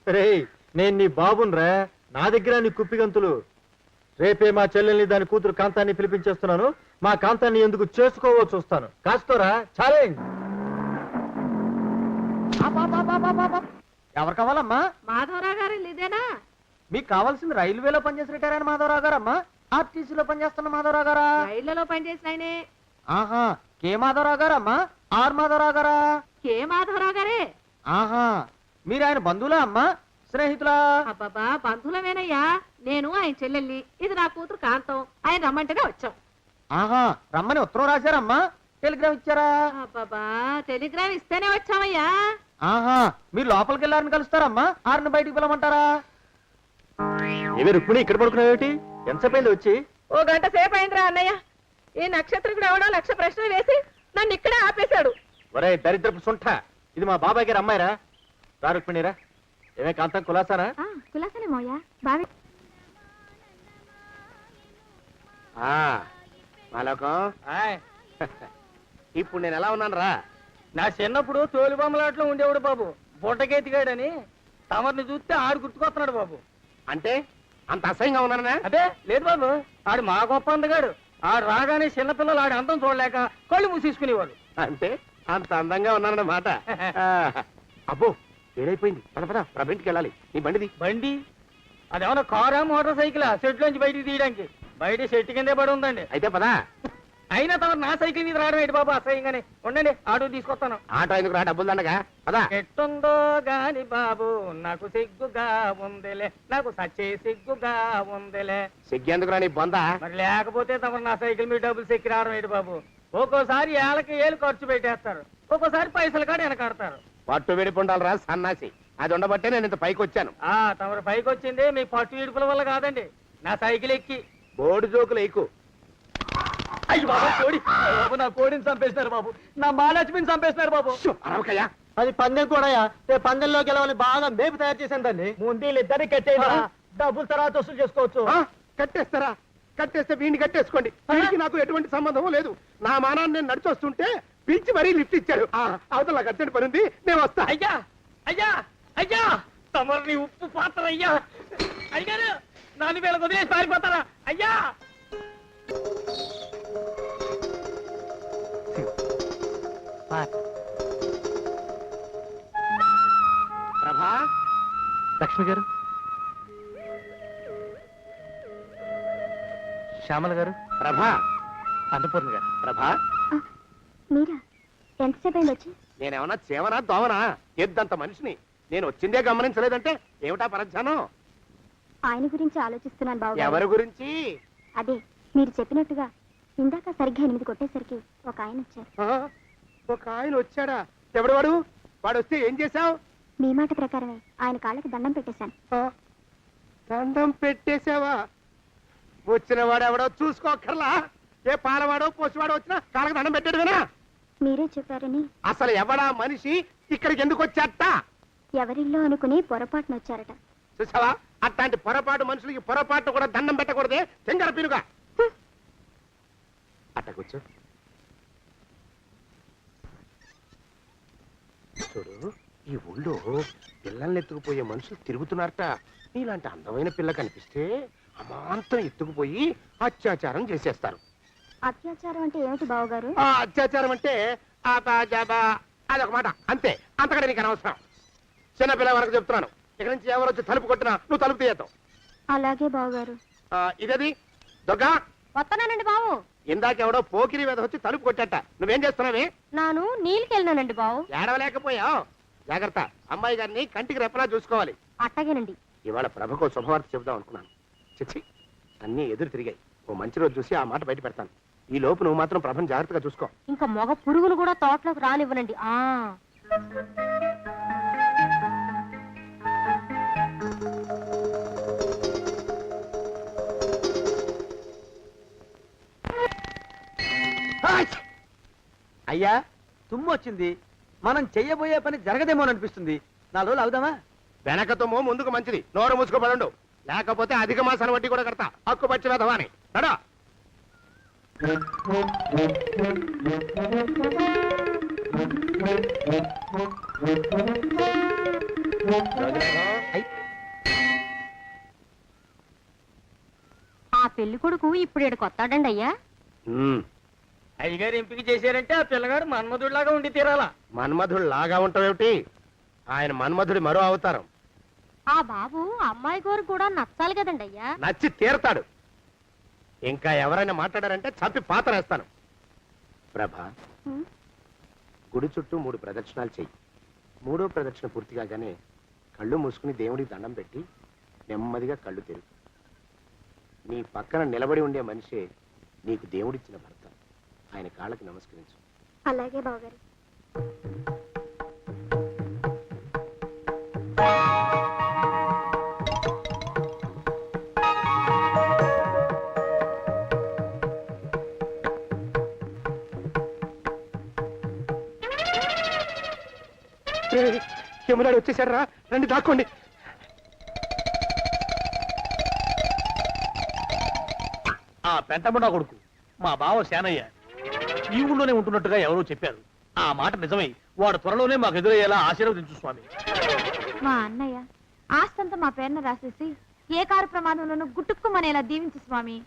రే, నేను నీ బాబునరా, నా దగ్గర నీ కుప్పిగంతులు. రేపే మా చెల్లెల్ని దాని కూతురు కాంతాన్ని పిలిపించేస్తున్నాను. మా కాంతాన్ని ఎందుకు చేసుకోవో చూస్తాను. కాస్తోరా ఛాలెంజ్. ఎవరు కావాలమ్మా? మాధవరావు గారు ఇదేనా? మీకు కావాల్సింది రైల్వేలో పనిచేసి రిటైర్ అయిన మాధవరావు గారమ్మా, ఆర్టీసీలో పనిచేస్తున్న మాధవరావు గారా? రైళ్లలో పనిచేసిన ఆయనే. ఆహా, కే మాధవరావు గారమ్మా, ఆర్ మాధవరావు గారా? కే మాధవరావు గారే. ఆహా, మీరు ఆయన బంధువులా అమ్మా, స్నేహితులా? అబ్బాబా, బంధువులమేనయ్యా. నేను ఆయన చెల్లెల్ని, ఇది నా కూతురు కాంతం. ఆయన రమ్మంటేనే వచ్చాం. ఆహా, రమ్మని ఉత్తరం రాశారమ్మా, టెలిగ్రామ్ ఇచ్చారా? అబ్బాబా, టెలిగ్రామ్ ఇస్తేనే వచ్చామయ్యా. ఆహా, మీరు లోపలికి వెళ్ళారని కలుస్తారమ్మా, ఆరిని బయటికి పిలవమంటారా? ఏమే రుక్మిణి, ఇక్కడ పడుకున్నావేటి? ఎంతసేపు అయింది వచ్చి? 1 గంట సేపు అయిందిరా అన్నయ్య. ఈ నక్షత్రం ఎవడో 1,00,000 ప్రశ్నలు వేసి నన్ను ఇక్కడే ఆపేశాడు. ఒరే దరిద్రపు సుంఠ, ఇది మా బాబాయ్ గారు అమ్మాయిరా. రా రుక్మిణిరా. ఏమే కాంతం కులాసానా? కులాసనే మోయా బావి. మాలోకం, ఇప్పుడు నేను ఎలా ఉన్నాను రా? నా చిన్నప్పుడు తోలు బొమ్మలాట్లో ఉండేవాడు బాబు, బుట్టకెత్తిగాడని. తమరిని చూస్తే ఆడు గుర్తుకొస్తున్నాడు బాబు. అంటే అంత అసహ్యంగా ఉన్నానా? అదే లేదు బాబు, ఆడు మా గొప్ప అందగాడు. ఆడు రాగానే చిన్నపిల్లలు ఆడి అందం చూడలేక కళ్ళు మూసేసుకునేవాడు. అంటే అంత అందంగా ఉన్నానన్నమాట. అబ్బో, ఏడైపోయింది. పద పద, ఇంటికి వెళ్ళాలి. నీ బండిది. బండి అదేమన్నా కారా మోటార్ సైకిల్ సెట్లోంచి బయటికి తీయడానికి? బయట చెట్టు కిందే పడి ఉందండి. అయితే పదా. అయినా తమ నా సైకిల్ మీద రావడం ఏంటి బాబు అసహ్యంగానే. ఉండండి, ఆటో తీసుకొస్తాను. ఆటో ఎందుకు రా, డబ్బులు దండగా. పదా. ఎట్టుందో గాని బాబు నాకు సిగ్గుగా ఉందిలే, నాకు సచ్చే సిగ్గుగా ఉందిలే. సిగ్గెందుకు రా నీ బొంద? మరి లేకపోతే తమరు నా సైకిల్ మీద డబ్బులు సెక్కి రావడం ఏంటి బాబు? ఒక్కోసారి ఏళ్ళకి ఏళ్ళు ఖర్చు పెట్టేస్తారు, ఒక్కోసారి పైసలు కాడ వెనకాడతారు. పట్టు విడిపుండాలి రా సన్నాసి. అది ఉండబట్టే నేను ఇంత పైకి వచ్చాను. తమరు పైకి వచ్చింది మీ పట్టు ఇడుపుల వల్ల కాదండి, నా సైకిల్ ఎక్కి. బోర్డు జోకులు ఎక్కువ. అయ్యి బాబు కోడి బాబు, నా కోడిని చంపేసినారు బాబు, నా మహాలక్ష్మిని చంపేసినారు బాబు. అరవకయ్యా. అది పందెం కూడా రేపు పందెంలో గెలవని బాగా మేపు తయారు చేశాను దాన్ని. ముందు వీళ్ళిద్దరిని కట్టేయరా, డబ్బులు తర్వాత వసూలు చేసుకోవచ్చు. కట్టేస్తారా? కట్టేస్తే వీడిని కట్టేసుకోండి. వీడికి నాకు ఎటువంటి సంబంధం లేదు. నా మానాన్ని నేను నడిచొస్తుంటే పిలిచి మరీ లిఫ్ట్ ఇచ్చాడు. అవతల నాకు అర్జెంట్ పని ఉంది, నేను వస్తా. అయ్యా అయ్యా అయ్యా తమరిని ఉప్పు పాత్ర అయ్యా. అయ్యారు నాన్న వేళ వదిలేసి పారిపోతారా అయ్యా? ప్రభా, లక్ష్మి గారు, శ్యామల గారు, ప్రభా, అన్నపూర్ణ గారు. ప్రభా, మీరా ఎంతసేపు అయింది వచ్చి? నేనేమన్నా చేవనా దోవనా? ఎద్దంత మనిషిని నేను వచ్చిందే గమనించలేదంటే ఏమిటా పరధ్యానం? ఆయన గురించి ఆలోచిస్తున్నాను బాబు. ఎవరి గురించి? అదే మీరు చెప్పినట్టుగా ఇందాక సరిగ్గా 8 కొట్టేసరికి ఒక ఆయన వచ్చారు. ఒక ఆయన వచ్చాడా? ఎవడు వాడు? వాడు వస్తే ఏం చేశావు? మీ మాట ప్రకారమే ఆయన కాళ్ళకి దండం పెట్టేశాను. దండం పెట్టేశావా? వచ్చిన వాడు ఎవడో చూసుకోకర్లా. ఏ పాలవాడో పోసివాడో వచ్చినా కాళ్ళకి దండం పెట్టాడువేనా? మీరే చెప్పారని. అసలు ఎవడా మనిషి ఇక్కడికి ఎందుకు వచ్చాట? ఎవరిల్లో అనుకుని పొరపాటున వచ్చారట. చూసావా, అట్లాంటి పొరపాటు మనుషులకి పొరపాటు కూడా దండం పెట్టకూడదే. తెంగర పినుగా అట్ట కూర్చో. చూడు, ఈ ఊళ్ళో పిల్లల్ని ఎత్తుకుపోయే మనుషులు తిరుగుతున్నారట. నీలాంటి అందమైన పిల్ల కనిపిస్తే అమాంతం ఎత్తుకుపోయి అత్యాచారం చేసేస్తారు. అత్యాచారం అంటే ఏమిటి బావగారు? ఆ అత్యాచారం అంటే అదొక మాట, అంతే. అంతకంటే నీకు అనవసరం. చిన్నపిల్ల వరకు చెప్తున్నాను. ఇక్కడి నుంచి ఎవరు వచ్చి తలుపు కొట్టినా నువ్వు తలుపు తీయతావు. అలాగే బావగారు. ఇదది దొంగ. వస్తానండి బావు. ఇందాకెవడో పోకిరి మీద వచ్చి తలుపు కొట్టట. నువ్వేం చేస్తున్నావే? నాను నీళ్ళకెళ్ళినానండి బావు. ఏడవలేకపోయావు. జాగ్రత్త, అమ్మాయి గారిని కంటికి రెప్పలా చూసుకోవాలి. అట్టగేనండి. ఇవాళ ప్రభకు శుభవార్త చెబుదాం అనుకున్నాను. చిచ్చి, అన్నీ ఎదురు తిరిగాయి. ఓ మంచి రోజు చూసి ఆ మాట బయట పెడతాను. ఈ లోపు నువ్వు మాత్రం ప్రభను జాగ్రత్తగా చూసుకో. ఇంకా మగ పురుగును కూడా తోటలోకి రానివ్వనండి. అయ్యా, తుమ్ము వచ్చింది. మనం చెయ్యబోయే పని జరగదేమో అనిపిస్తుంది. 4 రోజులు అవుదామా? వెనకతోమో ముందుకు మంచిది. నోరు మూసుకోబడండు, లేకపోతే అధిక మాసాల వడ్డీ కూడా కడతా. హక్కు పచ్చి వేధవాని నడా. ఆ పెళ్లి కొడుకు ఇప్పుడు ఈడకి వస్తాడండి అయ్యా. అయ్యగారు ఎంపిక చేశారంటే ఆ పిల్లగాడు మన్మధుడిలాగా ఉండి తీరాలా. మన్మధుడు లాగా ఉంటావేమిటి? ఆయన మన్మధుడి మరో అవతారం. ఆ బాబు అమ్మాయి గారు కూడా నచ్చాలి కదండి అయ్యా. నచ్చి తీరతాడు. ఇంకా ఎవరైనా మాట్లాడారంటే చంపి పాతరేస్తాను. ప్రభా, గుడి చుట్టూ 3 ప్రదక్షిణాలు చెయ్యి. 3వ ప్రదక్షిణ పూర్తి కాగానే కళ్ళు మూసుకుని దేవుడికి దండం పెట్టి నెమ్మదిగా కళ్ళు తెరుగు. నీ పక్కన నిలబడి ఉండే మనిషే నీకు దేవుడిచ్చిన భర్త. ఆయన కాళ్ళకి నమస్కరించు. అలాగే బావగారు. యమునాడు వచ్చేసాడు రా, రండి దాక్కోండి. ఆ పెంటముడా కొడుకు మా బావ శానయ్య ఈ ఊళ్ళోనే ఉంటున్నట్టుగా ఎవరో చెప్పారు. ఆ మాట నిజమై వాడు త్వరలోనే మాకు ఎదురయ్యేలా ఆశీర్వదించు స్వామి. మా అన్నయ్య ఆస్తంతా మా పేరున రాసేసి ఏ కారు ప్రమాదంలోనూ గుట్టుక్కుమనేలా దీవించు స్వామి.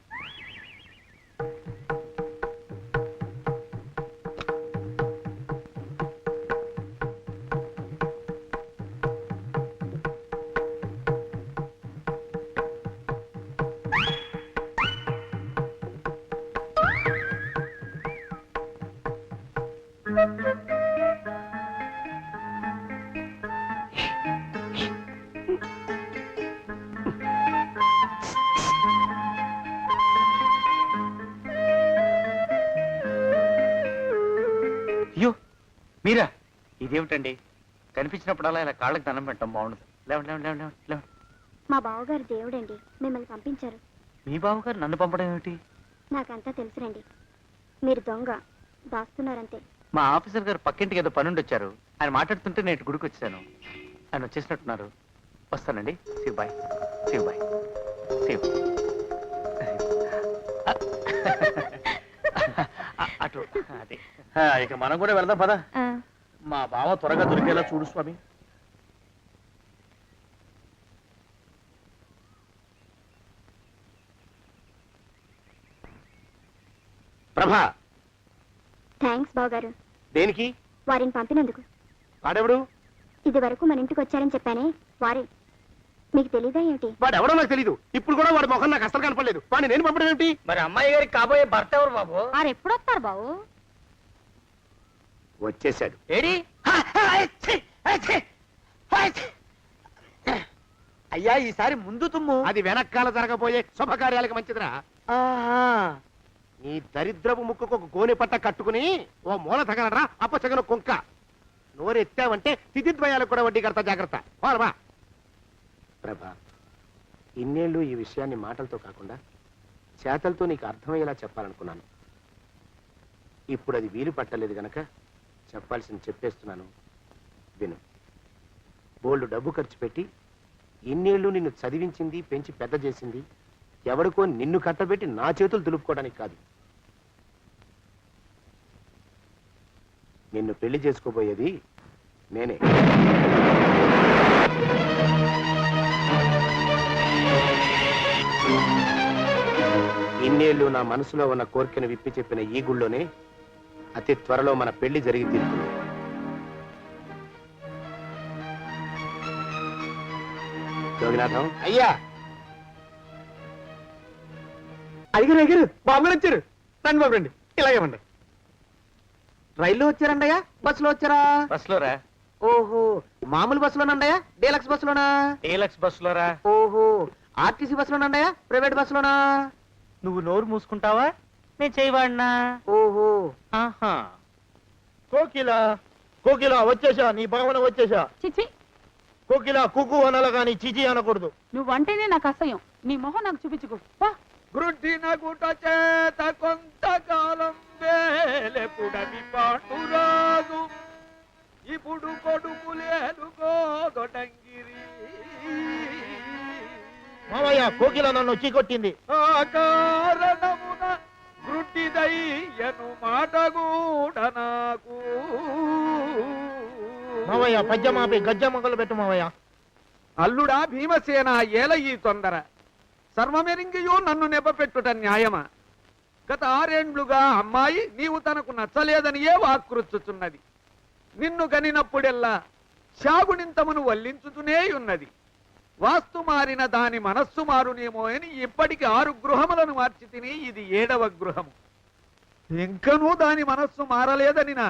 అయ్యో మీరా, ఇదేమిటండి? కనిపించినప్పుడల్లా ఇలా కాళ్ళకి దండం పెట్టడం బాగుండదు. లేవండి లేవండి లేవండి లేవండి. మా బావగారు దేవుడండి, మిమ్మల్ని పంపించారు. మీ బావగారు నన్ను పంపడం ఏమిటి? నాకంతా తెలుసురండి. మీరు దొంగ దాస్తున్నారంతే. మా ఆఫీసర్ గారు పక్కింటికి ఏదో పనుండి వచ్చారు. ఆయన మాట్లాడుతుంటే నేను గుడికి వచ్చాను. ఆయన వచ్చేసినట్టున్నారు. వస్తానండి. శివ్ బాయ్. శివ్ బాయ్. శివ్. అటు అదే. ఇక మనం కూడా వెళ్దాం పద. మా బావ త్వరగా దొరికేలా చూడు స్వామి. ప్రభా, థ్యాంక్స్ బావగారు, దేనికి? వారిని పంపినందుకు. వాడెవడు? ఇది వరకు మన ఇంటికి వచ్చారని చెప్పానే వారే. మీకు తెలీదా ఏమిటి? వాడెవడో నాకు తెలీదు. ఇప్పుడు కూడా వాడి ముఖం నాకు అసలు కనపడలేదు. వాడిని నేను పంపడం ఏమిటి? మరి అమ్మాయి గారికి కాబోయే భర్త ఎవరు బాబు? వారు ఎప్పుడు వస్తారు బావు? వచ్చేసాడు. ఏడి? అయ్యా ఈసారి ముందు తుమ్ము. అది వెనకాల జరగబోయే శుభకార్యాలకు మంచిదిరా. నీ దరిద్రపు ముక్కుకు ఒక గోనె పట్ట కట్టుకుని ఓ మూల తగలరా అప్పచగన కుంక. నోరెత్తావంటే తిథిద్వయాలకు కూడా వడ్డీ కడతా, జాగ్రత్త. పోరబా. ప్రభా, ఇన్నేళ్ళు ఈ విషయాన్ని మాటలతో కాకుండా చేతలతో నీకు అర్థమయ్యేలా చెప్పాలనుకున్నాను. ఇప్పుడు అది వీలు పట్టలేదు గనక చెప్పాల్సింది చెప్పేస్తున్నాను. విను. బోల్డు డబ్బు ఖర్చు పెట్టి ఇన్నేళ్ళు నిన్ను చదివించింది, పెంచి పెద్ద చేసింది ఎవడికో నిన్ను కట్టబెట్టి నా చేతులు దులుపుకోవడానికి కాదు. నిన్ను పెళ్లి చేసుకోబోయేది నేనే. ఇన్నేళ్ళు నా మనసులో ఉన్న కోరికను విప్పి చెప్పిన ఈ గుళ్ళోనే అతి త్వరలో మన పెళ్లి జరిగి తీరుతుంది. జోగినాథం అయ్యా. అడిగారు అడిగారు బాబు గారు వచ్చారు. రండి బాబు రండి. ఇలాగేమండి. రైల్లో వచ్చారండయ్యా, బస్సులో వచ్చారా? బస్సులో రా. ఓహో, మామూలు బస్సులోనండయ్యా, డీలక్స్ బస్సులోనా? డీలక్స్ బస్సులో రా. ఓహో, ఆర్టీసీ బస్సులోనండయ్యా, ప్రైవేట్ బస్సులోనా? నువ్వు నోరు మూసుకుంటావా? నేను చేయవాడినా? ఓహో, ఆహా. కోకిలా కోకిలా వచ్చేసా, నీ భావన వచ్చేసా. చిచి, కోకిలా కుకు అనాల గాని చిచి అనకూడదు. నువ్వంటేనే నాకు అసహ్యం. నీ మొహం నాకు చూపించుకో. గ్రుడ్డిన గుట చేత కొంతకాలం వేలెపుడవి పాండురాజు ఇప్పుడు కొడుకులేలుగోదొడంగిరి. మామయ్య, కోకిల నన్ను చీకొట్టింది. ఆ కారణమున గ్రుడ్డిదయ్యను మాట కూడా నాకు. మామయ్య, పద్యమాపి గజ్జ మొగలు పెట్టు మామయ్య. అల్లుడా భీమసేన, ఏల ఈ తొందర? సర్వమెరింగియో నన్ను నెపపెట్టుట న్యాయమా? గత 6 ఏండ్లుగా అమ్మాయి నీవు తనకు నచ్చలేదని ఏ వాక్రుచ్చుతున్నది. నిన్ను కనినప్పుడెల్లా శాగునింతమును వల్లించుతూనే ఉన్నది. వాస్తు మారిన దాని మనస్సు మారునేమో అని ఇప్పటికి 6 గృహములను మార్చి తిని ఇది 7వ గృహము. ఇంకనూ దాని మనస్సు మారలేదనినా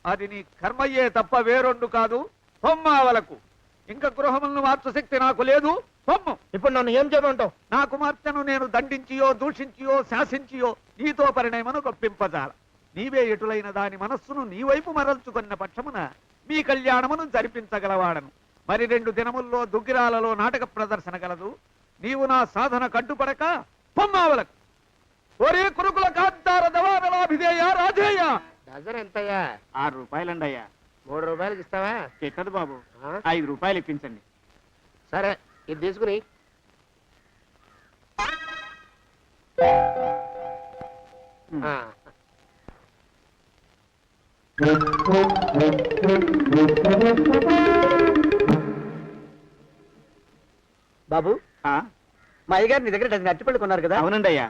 అది నీ కర్మయ్యే తప్ప వేరొండు కాదు. పొమ్మావలకు ఇంకా గృహములను మార్చు శక్తి నాకు లేదు. పొమ్ము. ఇప్పుడు నన్ను ఏం చేయమంటావు? నా కుమార్తెను నేను దండించియో దూషించియో శాసించియో నీతో పరిణయమను గొప్పింపజాల. నీవే ఎటులైన దాని మనస్సును నీ వైపు మరల్చుకున్న పక్షమున మీ కళ్యాణమును జరిపించగలవాడను. మరి 2 దినముల్లో దుగ్గిరాలలో నాటక ప్రదర్శన గలదు. నీవు నా సాధన కడ్డుపడక పొమ్మావలకు. ఒరే కురుకుల కాంతార దవారలాభిధేయ రాధేయ. డజన్ ఎంతయ్యా? 6 రూపాయలండి అయ్యా. 3 రూపాయలకి ఇస్తావా? ఎక్కదు బాబు, ఆ? 5 రూపాయలు ఇప్పించండి. సరే, ఇది తీసుకుని ఆ. బాబు, ఆ? మా అయ్యగారు నీ దగ్గర డజన్ అరటిపళ్ళు కొన్నారు కదా? అవునండి అయ్యా.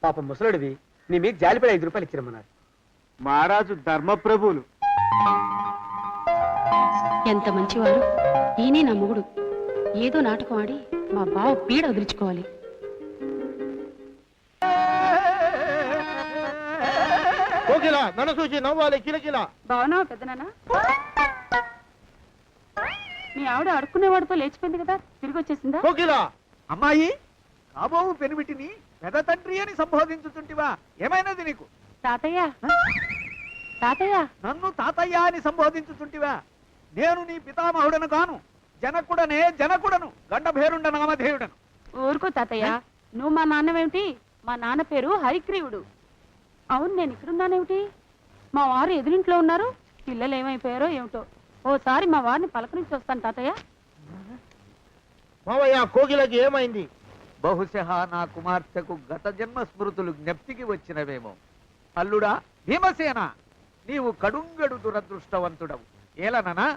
పాప ముసలుడివి, నీ మీకు జాలిపడి 5 రూపాయలు ఇచ్చిరమ్మన్నారు. మహారాజు ధర్మప్రభువులు. ఎంత మంచివారు. ఈయనే నా మొగుడు. ఏదో నాటకం ఆడి మా బావ పీడ వదిలించుకోవాలి. కోకిల నన్ను చూసి నవ్వాలి కిలకిల. బావనా పెద్దనానా? మీ ఆవిడ అడుక్కునేవాడితో లేచిపోయింది కదా, తిరిగి వచ్చేసిందా? కోకిల, అమ్మాయి, కాబోవు పెనిమిటిని పెద తండ్రి అని సంబోధించుతుంటివా? ఏమైనది నీకు? తాతయ్య, తాతయ్య, నన్ను తాతయ్య అని సంబోధించుతుంటివా? నేను నీ పితామహుడను కాను, జనకుడనే జనకుడను, గండభేరుండ నామధేయుడను. ఊరుకో తాతయ్య. నువ్వు మా నాన్నవేమిటి? మా నాన్న పేరు హరిగ్రీవుడు. అవును, నేను ఇక్కడున్నానేమిటి? మా వారు ఎదురింట్లో ఉన్నారు. పిల్లలు ఏమైపోయారో ఏమిటో. ఓసారి మా వారిని పలకరించి వస్తాను తాతయ్య. మావయ్య కోకిలకి ఏమైంది? బహుశా నా కుమార్తెకు గత జన్మ స్మృతులు జ్ఞప్తికి వచ్చినవేమో. అల్లుడా భీమసేన, నీవు కడుంగడు దురదృష్టవంతుడవు. ఏలననా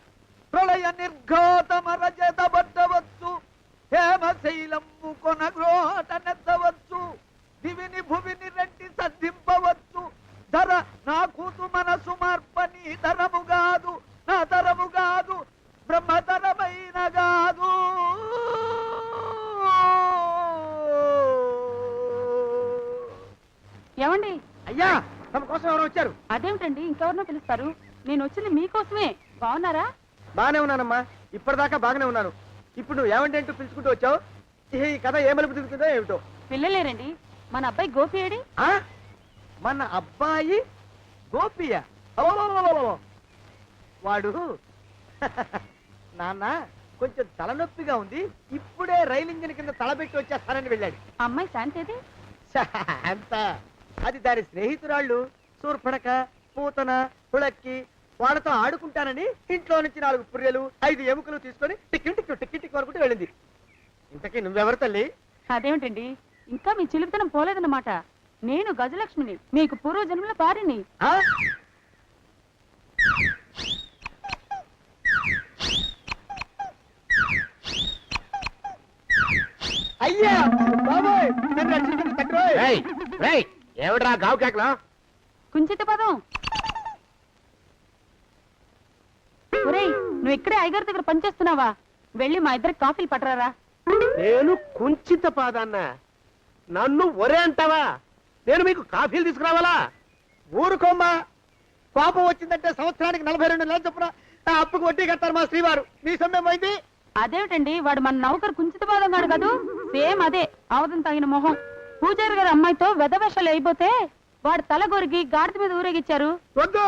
ప్రళయ నిర్ఘాతమ రజత బట్టవచ్చు, హేమశైలము కొనగ్రోట నెత్తవచ్చు, దివిని భువిని రెడ్డి సద్దింపవచ్చు. ధర నా కూతు మనసు మార్పని తరము కాదు, నా తరము కాదు, బ్రహ్మతరమైన కాదు. ఏమండి? అయ్యా, తమ కోసం ఎవరు వచ్చారు? అదేమిటండి ఇంకెవరినో పిలుస్తారు? నేను వచ్చింది మీకోసమే. బాగున్నారా? బాగానే ఉన్నానమ్మా, ఇప్పటిదాకా బాగానే ఉన్నాను. ఇప్పుడు నువ్వు ఏమంటే అంటూ పిలుచుకుంటూ వచ్చావు? ఈ కథ ఏ మలుపు తిరుగుతుందో ఏమిటో. పిల్లలేరండి. మన అబ్బాయి గోపి ఏడి? ఆ? మన అబ్బాయి గోపియ? అవ్వవ్వవ్వవ్వవ్వ. వాడు నాన్న కొంచెం తలనొప్పిగా ఉంది, ఇప్పుడే రైలు ఇంజిన్ కింద తలబెట్టి వచ్చేస్తానని వెళ్ళాడు. అమ్మాయి శాంతేది? అంత అది దాని స్నేహితురాళ్ళు సూర్పణక, పూతన, పుళక్కి వాళ్ళతో ఆడుకుంటానని ఇంట్లో నుంచి 4 పుర్రెలు 5 ఎముకలు తీసుకొని టిక్కి అనుకుంటూ వెళ్ళింది. ఇంతకీ నువ్వెవరు తల్లి? అదేమిటండి ఇంకా మీ చిలుపుతనం పోలేదన్నమాట. నేను గజలక్ష్మిని, మీకు పూర్వజన్మల భార్యని. ఆ? అయ్యా బాబోయ్, నన్ను రక్షించండి తండ్రోయ్. ఏమిట్రా గావు కేకలా? కుంచిత పదం. ఒరేయ్, నువ్వు ఇక్కడే అయ్యగారి దగ్గర పనిచేస్తున్నావా? వెళ్ళి మా ఇద్దరికి కాఫీలు పట్టరారా. నేను కుంచిత పాదాన్న, నన్ను ఒరే అంటావా? నేను మీకు కాఫీలు తీసుకురావాలా? ఊరుకోమ్మా, కోపం వచ్చిందంటే సంవత్సరానికి 42 నెలలు చొప్పున ఆ అప్పుకు వడ్డీ కట్టారు మా శ్రీవారు. మీ సొమ్మేం పోయింది? అదేమిటండి, వాడు మన నౌకరు కుంచిత పాదం గాడు కదూ. సేమ్ అదే, అవతం తగిన మొహం. పూజారి గారి అమ్మాయితో వెధవేషాలు అయిపోతే వాడు తల గొరిగి గాడిద మీద ఊరేగిచ్చారు. వద్దు,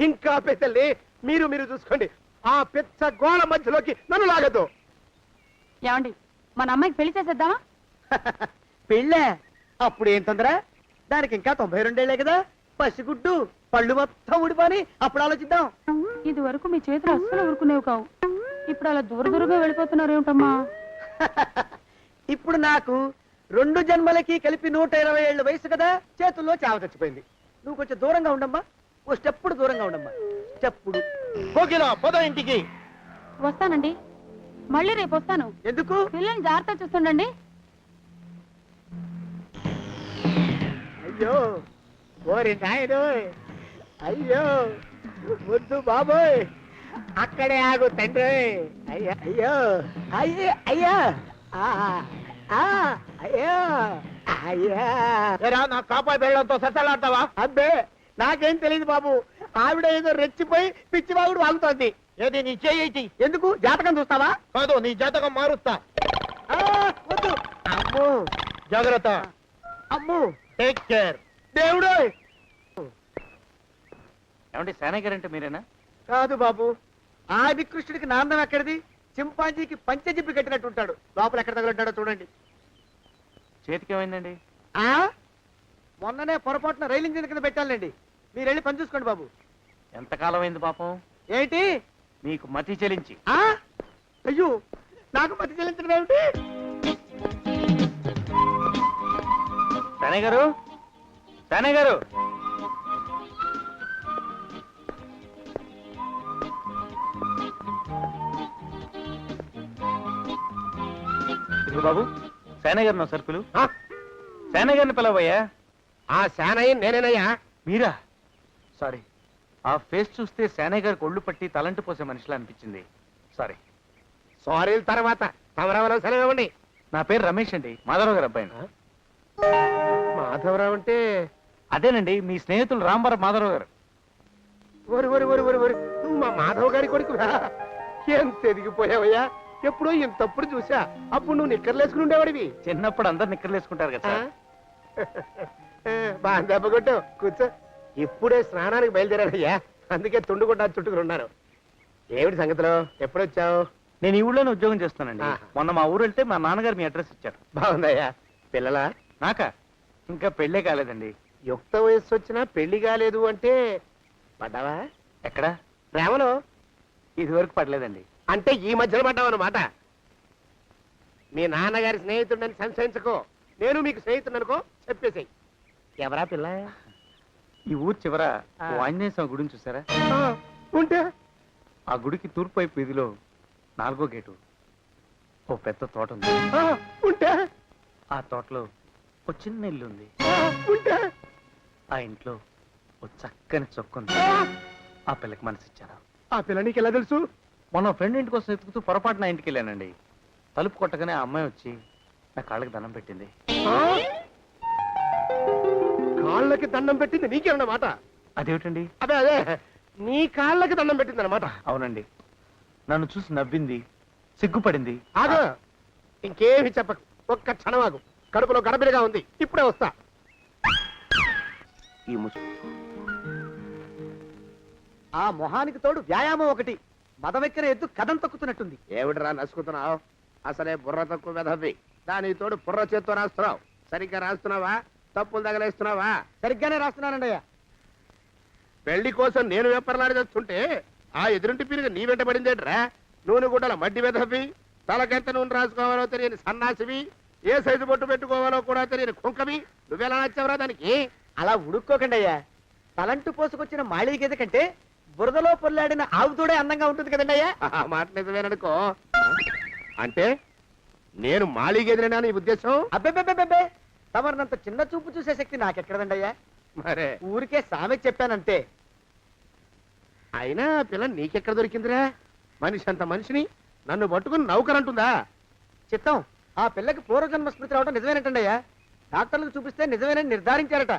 ఇంకా పెద్దల్ని మీరు చూసుకోండి. ఆ పెద్ద గోళ మధ్యలోకి నన్ను లాగద్దు. ఏమండి, మన అమ్మాయికి పెళ్లి చేసేద్దామా? పెళ్ళే? అప్పుడు ఏం తొందర? దానికి ఇంకా 92 ఏళ్లే కదా. పసిగుడ్డు పళ్ళు మొత్తం ఊడిపోని అప్పుడు ఆలోచిద్దాం. ఇది వరకు మీ చేతులు అస్సలు ఊరుకునేవి కావు. ఇప్పుడు అలా దూరంగా వెళ్ళిపోతున్నారు ఏమిటమ్మా? ఇప్పుడు నాకు 2 జన్మలకి కలిపి 120 ఏళ్ళ వయసు కదా, చేతుల్లో చావ చచ్చిపోయింది. నువ్వు కొంచెం దూరంగా ఉండమ్మా, ఓ స్టెప్పుడు దూరంగా ఉండమ్మా. స్టెప్పుడు పదో ఇంటికి. వస్తానండి, మళ్ళీ రేపు వస్తాను. ఎందుకు? పిల్లల్ని జాగ్రత్త చూస్తుండండి. అయ్యో ఓరి నాయను, అయ్యో వద్దు బాబోయ్, అక్కడే ఆగు తండ్రి. అయ్యా అయ్యో అయ్యో అయ్యా అయ్యో అయ్యా. నా కాపాయి బెళ్ళంతో సత్తలాడతావా? అబ్బే, నాకేం తెలియదు బాబు. ఆవిడ ఏదో రెచ్చిపోయి పిచ్చివాగుడు వాగుతోంది. ఏది నీ చేయి? ఎందుకు? జాతకం చూస్తావా? కాదు, నీ జాతకం మారుస్తా. వద్దు. అమ్మో, జాగ్రత్త. అమ్మో, టేక్ కేర్. దేవుడు. ఏమంటే సేనయ్య గారంటే మీరేనా? కాదు బాబు, ఆది కృష్ణుడికి నాందం ఎక్కడిది? చింపాంజీకి పంచజిప్పి కట్టినట్టు ఉంటాడు. లోపల ఎక్కడ తగులుంటాడో చూడండి. చేతికి ఏమైందండి? మొన్ననే పొరపాటున రైలు ఇంజిన్ కింద పెట్టాలండి. మీరు వెళ్ళి పని చూసుకోండి బాబు. ఎంతకాలం అయింది పాపం? ఏంటి? మీకు మతి చెలించి. అయ్యో, నాకు మతి చెల్లించడం ఏమిటి? సేనయ్య గారు, సేనయ్య గారు. ఇదిగో బాబు, సేనయ్య గారు నా సరుకులు. సేనయ్య గారిని పిలవయ్యా. ఆ శానయ్య నేనేనయ్యా. మీరా? సారీ, ఆ ఫేస్ చూస్తే సేనయ్య గారికి ఒళ్ళు పట్టి తలంటి పోసే మనిషిలా అనిపించింది. సారీ. సారీల తర్వాత తమరెవరో సెలవు ఇవ్వండి. నా పేరు రమేష్ అండి, మాధవరావు గారు అబ్బాయిని. మాధవరావు అంటే అదేనండి, మీ స్నేహితులు రాంబారావు మాధవరావు గారు. ఒరి నువ్వు మా మాధవ్ గారి కొడుకురా? ఎంత ఎదిగిపోయావయ్యా. ఎప్పుడో ఇంతప్పుడు చూసా, అప్పుడు నువ్వు నిక్కర్లేసుకుని ఉండేవాడివి. చిన్నప్పుడు అందరు నిక్కర్లేసుకుంటారు కదా సార్. బాగా దెబ్బ కొట్టు, కూర్చో. ఇప్పుడే స్నానానికి బయలుదేరాడయ్యా, అందుకే తుండుకుంటా చుట్టుకుని ఉన్నాను. ఏమిటి సంగతిలో? ఎప్పుడొచ్చావు? నేను ఈ ఊళ్ళోనే ఉద్యోగం చేస్తానండి. ఆహా. మొన్న మా ఊరు వెళ్తే మా నాన్నగారు మీ అడ్రస్ ఇచ్చారు. బాగుందయ్యా. పిల్లలా? నాకా? ఇంకా పెళ్ళే కాలేదండి. యుక్త వయస్సు వచ్చినా పెళ్లి కాలేదు అంటే పడ్డావా? ఎక్కడ? ప్రేమలో. ఇదివరకు పడలేదండి. అంటే ఈ మధ్యలో పడ్డావన్నమాట. మీ నాన్నగారి స్నేహితుడని సంశయించుకో. నేను మీకు స్నేహితుడనుకో చెప్పేసాయి. ఎవరా పిల్ల? ఈ ఊరు చివర ఓ ఆంజనేయ స్వామి గుడిని చూసారా? ఉంటే ఆ గుడికి తూర్పు వైపు వీధిలో 4వ గేటు ఓ పెద్ద తోట ఉంది. ఉంటే ఆ తోటలో ఓ చిన్న ఇల్లు ఉంది. ఉంటే ఆ ఇంట్లో ఓ చక్కని చొక్కుంది. ఆ పిల్లకి మనసిచ్చాను. ఆ పిల్ల నీకు ఎలా తెలుసు? మొన్న ఫ్రెండ్ ఇంటి కోసం ఎత్తుకుతూ పొరపాటున ఇంటికి వెళ్ళానండి. తలుపు కొట్టగానే ఆ అమ్మాయి వచ్చి నా కాళ్ళకి దండం పెట్టింది. కాళ్ళకి దండం పెట్టింది నీకేమన్నమాట? అదేమిటండి? అదే అదే నీ కాళ్ళకి దండం పెట్టింది అనమాట. అవునండి. నన్ను చూసి నవ్వింది, సిగ్గుపడింది. ఆగు, ఇంకేమి చెప్పకు. ఒక్క క్షణమాగు. కడుపులో గడబిడిగా ఉంది. ఇప్పుడే వస్తా. ఈ ముసు ఆ మొహానికి తోడు వ్యాయామం ఒకటి. మదవెక్కిన ఎద్దు కథం తొక్కుతున్నట్టుంది. ఏమిటిరా నసుకుతున్నావు? అసలే బుర్ర తక్కువ వెధవి. దాని తోడు బుర్ర చేత్తో రాస్తున్నావు. సరిగ్గా రాస్తున్నావా? తప్పులు తగలేస్తున్నావా? సరిగ్గానే రాస్తున్నానండి అయ్యా. పెళ్లి కోసం నేను వెప్పర్లాడి తెస్తుంటే ఆ ఎదురింటి పీరుగా నీ వెంట పడిందేట్రా? నూనె గుడ్డల మడ్డి వెధవి, తలకెంత నూనె రాసుకోవాలో తెలియని సన్నాసివి, ఏ సైజు బొట్టు పెట్టుకోవాలో కూడా తెలియని కుంకవి. నువ్వెలా నచ్చావురా దానికి? అలా ఉడుక్కోకండి అయ్యా. తలంటు పోసుకొచ్చిన మాళీ గేదె కంటే బురదలో పొల్లాడిన ఆవుతోడే అందంగా ఉంటుంది కదండి అయ్యా. ఆ మాట నిజమేననుకో. అంటే నేను మాళీగెదిరినా నీ ఉద్దేశం? అబ్బెబ్బెబ్బెబ్బే, తమరినంత చిన్న చూపు చూసే శక్తి నాకెక్కడదండి అయ్యా. మరే ఊరికే సామె చెప్పానంతే. అయినా ఆ పిల్ల నీకెక్కడ దొరికిందిరా? మనిషి అంత మనిషిని నన్ను పట్టుకుని నౌకరంటుందా? చిత్తం, ఆ పిల్లకి పూర్వజన్మ స్మృతి రావడం నిజమేనటండి అయ్యా. డాక్టర్లకు చూపిస్తే నిజమేనని నిర్ధారించారట.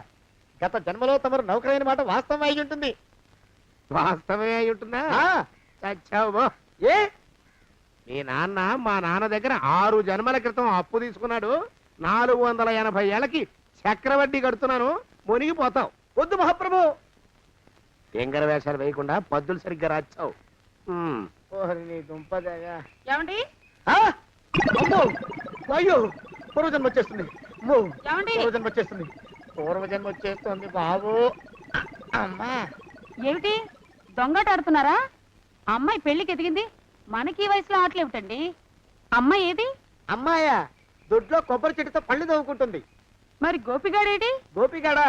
గత జన్మలో తమరు నౌకరైన మాట వాస్తవం అయి ఉంటుంది. వాస్తవమే అయి ఉంటుందా? చచ్చావు. ఏ మీ నాన్న మా నాన్న దగ్గర 6 జన్మల క్రితం అప్పు తీసుకున్నాడు. 480 ఏళ్ళకి చక్రవడ్డీ కడుతున్నాను. మునిగిపోతావు. వద్దు మహాప్రభు. ఎంగర వేషాలు వేయకుండా పద్దులు సరిగ్గా రాచావు. ఓహరి నీ దుంపదేగా. ఏమండి అమ్మో, అయ్యో, పూర్వజన్మ వచ్చేస్తుంది. అమ్మో, ఏమండి? పూర్వజన్మ వచ్చేస్తుంది. పూర్వజన్మ వచ్చేస్తుంది బాబు. అమ్మా, ఏమిటి దొంగట ఆడుతున్నారా? అమ్మాయి పెళ్లికి ఎదిగింది, మనకి ఈ వయసులో ఆటలేమిటండి? అమ్మాయి ఏది? అమ్మాయా దొడ్లో కొబ్బరి చెట్టుతో పళ్ళు తవ్వుకుంటుంది. మరి గోపిగాడేటి? గోపిగాడ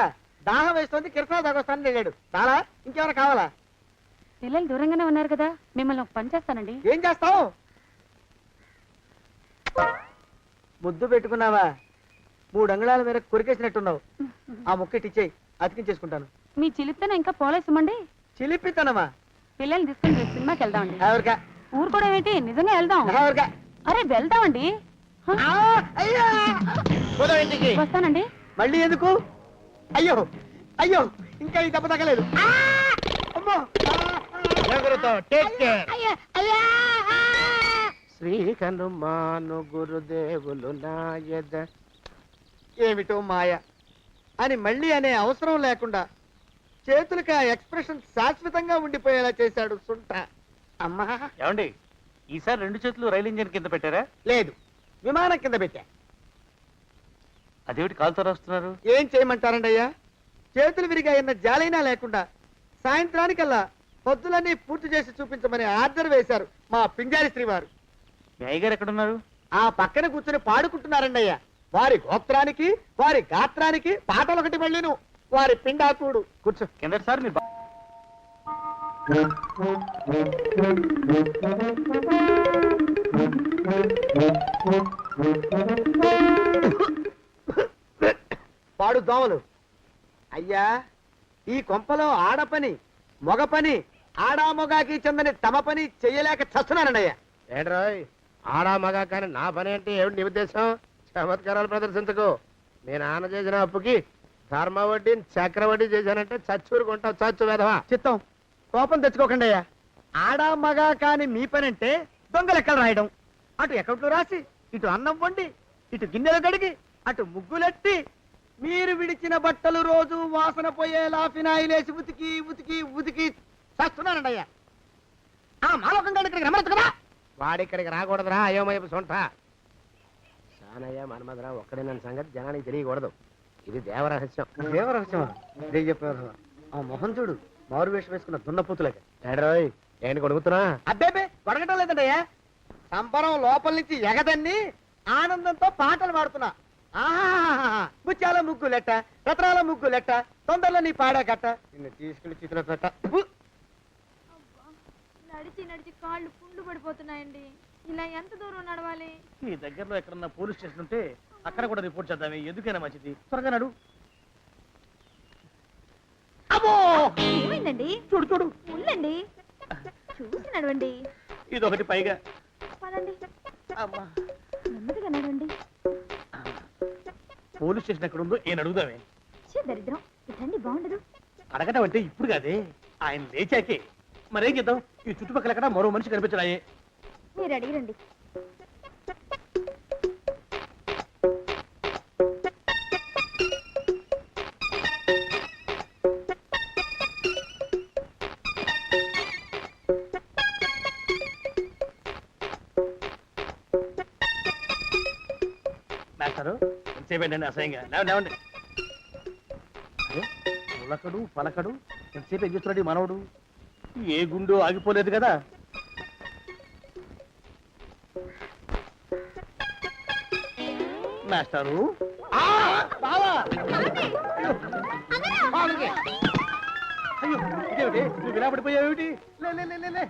దాహం వేస్తుంది, కిరసా దాగొస్తానని వెళ్ళాడు. చాలా ఇంకేమైనా కావాలా? పిల్లలు దూరంగానే ఉన్నారు కదా, మిమ్మల్ని ఒక పని చేస్తానండి. ఏం చేస్తావు? ముద్దు పెట్టుకున్నావా? 3 అంగుళాల మేర కొరికేసినట్టున్నావు. ఆ ముక్కటి ఇచ్చేయి, అతికించేసుకుంటాను. మీ చిలిపితేనే ఇంకా పోలేసమండి. చిలిపితనమా? పిల్లల్ని తీసుకుని రేపు సినిమాకి వెళ్దామండి. ఎవరికా? ఊరు కూడా ఏంటి, నిజంగా వెళ్దాం. ఎవరికా? అరే వెళ్దామండి. హ, అయ్యా, పోదాం ఇంటికి. వస్తానండి. మళ్ళీ ఎందుకు? అయ్యో అయ్యో, ఇంకా ఈ దెబ్బ తగ్గలేదు. అమ్మో, శ్రీ హనుమాను గురుదేవులు నాయద. ఏమిటో మాయ అని మళ్ళీ అనే అవసరం లేకుండా చేతులకి ఆ ఎక్స్ప్రెషన్ శాశ్వతంగా ఉండిపోయేలా చేశాడు సుంట. అమ్మా, ఏమండి, ఈసారి 2 చేతులు రైలు ఇంజిన్ కింద పెట్టారా? లేదు, విమానం కింద పెట్టా. అదేమిటి కాలుతో రాస్తున్నారు? ఏం చేయమంటారండి అయ్యా? చేతులు విరిగాయన్న జాలైనా లేకుండా సాయంత్రానికల్లా పొద్దులన్నీ పూర్తి చేసి చూపించమని ఆర్డర్ వేశారు మా పింజారి శ్రీ వారు. మీ అయ్యగారు ఎక్కడున్నారు? ఆ పక్కన కూర్చుని పాడుకుంటున్నారండి అయ్యా. వారి గోత్రానికి వారి గాత్రానికి పాటలొకటి మళ్ళీను వారి పిండాకుడు. కూర్చో. కిందటిసారి మీరు పాడు దోమలు. అయ్యా, ఈ కొంపలో ఆడపని మొగ పని ఆడా మొగాకి చెందని తమ పని చెయ్యలేక చస్తున్నానండి అయ్యా. ఏంట్రాయ్, ఆడా మగా కానీ నా పని అంటే ఏమిటి నీ ఉద్దేశం? చమత్కారాలు ప్రదర్శించకు. మీ నాన్న చేసిన అప్పుకి ధర్మ వడ్డీ చక్ర వడ్డీ చేశానంటే చచ్చూరుకుంటావు. చచ్చు వెధవా. చిత్తం, కోపం తెచ్చుకోకండి అయ్యా. ఆడా మగా కాని మీ పని అంటే దొంగ లెక్కలు రాయడం. అటు అకౌంట్లో రాసి, ఇటు అన్నం వండి, ఇటు గిన్నెలు కడిగి, అటు ముగ్గులెట్టి, మీరు విడిచిన బట్టలు రోజు వాసన పోయేలా ఫినాయిలేసి ఉతికి ఉతికి ఉతికి చేస్తున్నానండి అయ్యా. ఆ మాలోకం గారి ఇక్కడికి రమ్మచ్చు కదా. వాడిక్కడికి రాకూడదురా అయోమయపు సొంట. సానయ్య మన్మధరా ఒక్కడే నన్ను సంగతి జనానికి తెలియకూడదు. ఇది దేవరహస్యం. దేవరహస్యమా? ఇదే చెప్పారు. ఆ మొహం చూడు, మారు వేషం వేసుకున్న దున్నపోతులేక. ఏడ్రోయ్, ఏంటి కొడుకుతున్నా? అబ్బేబే కొడగటం లేదండయ్యా, సంబరం లోపల నుంచి ఎగదన్ని ఆనందంతో పాటలు పాడుతున్నా. ఆహా, ముత్యాల ముగ్గులెట్ట, రత్నాల ముగ్గులెట్ట, తొందరలో నీ పాడా కట్ట, నిన్ను తీసుకెళ్లి చిత్ర పెట్ట. నడిచి నడిచి కాళ్ళు పుండ్లు పడిపోతున్నాయండి. ఇలా ఎంత దూరం నడవాలి? ఈ దగ్గరలో ఎక్కడన్నా పోలీస్ స్టేషన్ ఉంటే అక్కడ కూడా రిపోర్ట్ చేద్దామే, ఎందుకైనా మంచిది. త్వరగా నడు. అమ్మో, ఏమైందండి? చూడు చూడు, ఉండండి, చూసి నడవండి. ఇదొకటి పైగా. పదండి, అమ్మా, నెమ్మదిగా నడవండి. పోలీస్ స్టేషన్ ఎక్కడ ఉందో ఏం అడుగుదామే. ఛీ, దరిద్రం, ఇటండి బాగుండదు. అడగటం అంటే ఇప్పుడు కాదే, ఆయన లేచాకే. మరేం చేద్దాం, ఈ చుట్టుపక్కల ఎక్కడ మరో మనిషి కనిపించడాయే. మీరు అడిగిరండి. మాస్టారు, ఎంతసేపేంటండి అసహ్యంగా? లేవండి. అరే, పులకడు పలకడు, ఎంతసేపు ఏం చేస్తున్నాడు ఈ మనవడు? ఏ గుండు ఆగిపోలేదు కదా. మాస్టారు, అయ్యో ఇదేమిటి, నువ్వు ఇలా పడిపోయావేమిటి? లే లే లే, లే లే.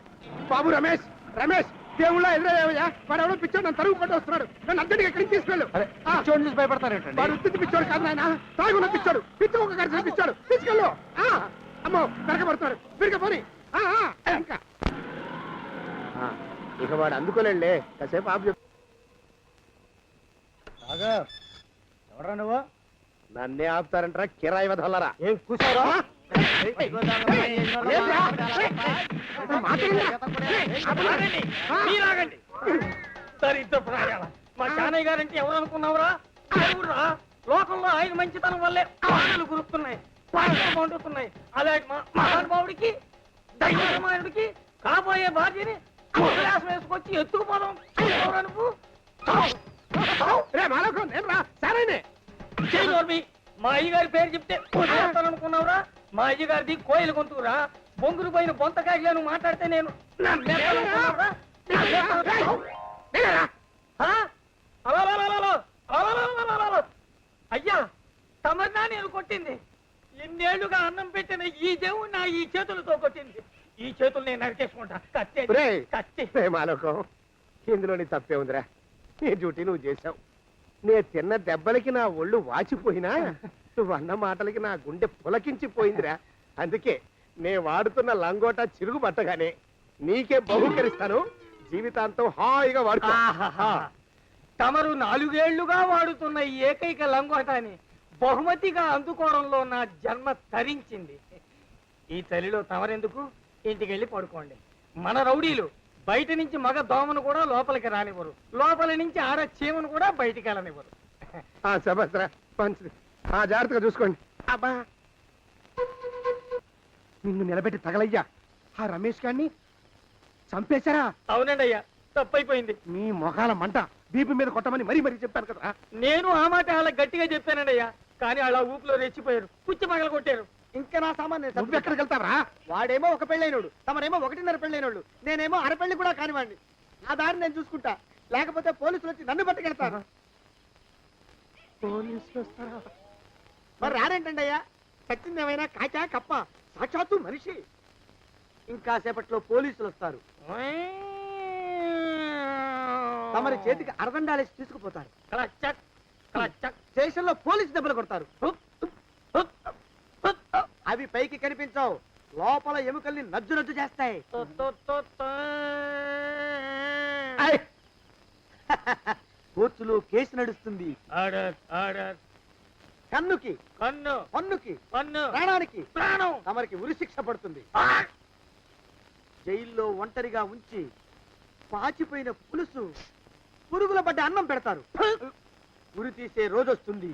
బాబు రమేష్, రమేష్, దేవుళ్ళ ఎదురయ్యా. వాడు ఎవడో పిచ్చోడు నన్ను తరుగు పట్టి వస్తున్నాడు. నన్ను అద్దెకి ఎక్కడికి తీసుకెళ్ళు. పిచ్చోడిని చూసి భయపడతారేంటండి? వాడు ఉత్తి పిచ్చోడు కాదు నాయన, తాగున్న పిచ్చోడు, పిచ్చుకోక కలిసిన పిచ్చోడు. తీసుకెళ్ళు. అమ్మో, వెనకబడుతున్నాడు. తిరిగి పోని. ఇంకా ఇక వాడు అందుకోలేండి, కాసేపు ఆపు చెప్పు. ఎవరా నువ్వు? నన్నే ఆపుతారంటారా కిరాయి వదలరా? ఏం కూర్చోరా? మా చానయ్య గారంటే ఎవరు అనుకున్నావురా? ఎవరురా? లోకంలో ఆయన మంచితనం వల్లే ఆటలు గురుస్తున్నాయి, పాటలు పండుతున్నాయి. అలాంటి మహానుభావుడికి, దైవమాయుడికి కాబోయే భార్యని అవకాశం వేసుకొచ్చి ఎత్తుకుపోదాం నువ్వు. మా అయ్యగారి పేరు చెప్తే అనుకున్నావురా? మా అయ్యగారిది కోయిల గొంతురా, బొంగురు పోయిన బొంతకాయలు నువ్వు మాట్లాడితే నేను అయ్యా, తమన్నా నేను కొట్టింది. ఇన్నేళ్లుగా అన్నం పెట్టిన ఈ దేవుడు నా ఈ చేతులతో కొట్టింది. ఈ చేతులు నేను నరికేసుకుంటా. కత్తి కత్తి. మాలోకం, ఇందులోని తప్పే ఉందిరా. నీ డ్యూటీ నువ్వు చేశావు. నే తిన్న దెబ్బలకి నా ఒళ్ళు వాచిపోయినా నువ్వు అన్న మాటలకి నా గుండె పులకించిపోయిందిరా. అందుకే నే వాడుతున్న లంగోటా చిరుగు పట్టగానే నీకే బహుకరిస్తాను. జీవితాంతం హాయిగా వాడుకో. తమరు 4 ఏళ్లుగా వాడుతున్న ఈ ఏకైక లంగోటాని బహుమతిగా అందుకోవడంలో నా జన్మ తరించింది. ఈ చలిలో తమరెందుకు? ఇంటికి వెళ్ళి పడుకోండి. మన రౌడీలు బయట నుంచి మగ దోమను కూడా లోపలికి రానివ్వరు, లోపల నుంచి ఆడ చీమను కూడా బయటికి వెళ్ళనివ్వరు. సభద్రా, మంచిది. జాగ్రత్తగా చూసుకోండి. అబ్బా, నిన్ను నిలబెట్టి తగలయ్యా. ఆ రమేష్ గారిని చంపేశారా? అవునండి అయ్యా, తప్పైపోయింది. మీ మొఖాల మంట బీపీ మీద కొట్టమని మరీ మరీ చెప్పాను కదా. నేను ఆ మాట అలా గట్టిగా చెప్పానండి అయ్యా, కానీ అలా ఊపిలో రెచ్చిపోయారు, పుచ్చి పగల కొట్టారు. ఇంకా నా సామాన్ నువ్వు ఎక్కడికి వెళ్తావరా? వాడేమో ఒక పెళ్ళైనోడు, తమరేమో 1.5 పెళ్ళైనోళ్ళు, నేనేమో అరపెళ్ళి కూడా కానివ్వండి. నా దారి నేను చూసుకుంటా, లేకపోతే పోలీసులు వచ్చి నన్ను పట్టుకెళ్తారు. పోలీసులు వస్తారా? మరి రారేంటండి అయ్యా, సత్యం ఏమైనా కాచా కప్ప, సాక్షాత్తు మనిషి. ఇంకా సేపట్లో పోలీసులు వస్తారు, తమరి చేతికి అరదండాలేసి తీసుకుపోతారు. స్టేషన్ లో పోలీసు దెబ్బలు కొడతారు. అవి పైకి కనిపించవు, లోపల ఎముకల్ని నజ్జు నజ్జు చేస్తాయి. కోర్టులో కేసు నడుస్తుంది. కన్నుకి కన్ను, పన్నుకి పన్ను, ప్రాణానికి ప్రాణం. తమరికి ఉరిశిక్ష పడుతుంది. జైల్లో ఒంటరిగా ఉంచి పాచిపోయిన పులుసు, పురుగుల పడ్డ అన్నం పెడతారు. ఉరి తీసే రోజు వస్తుంది.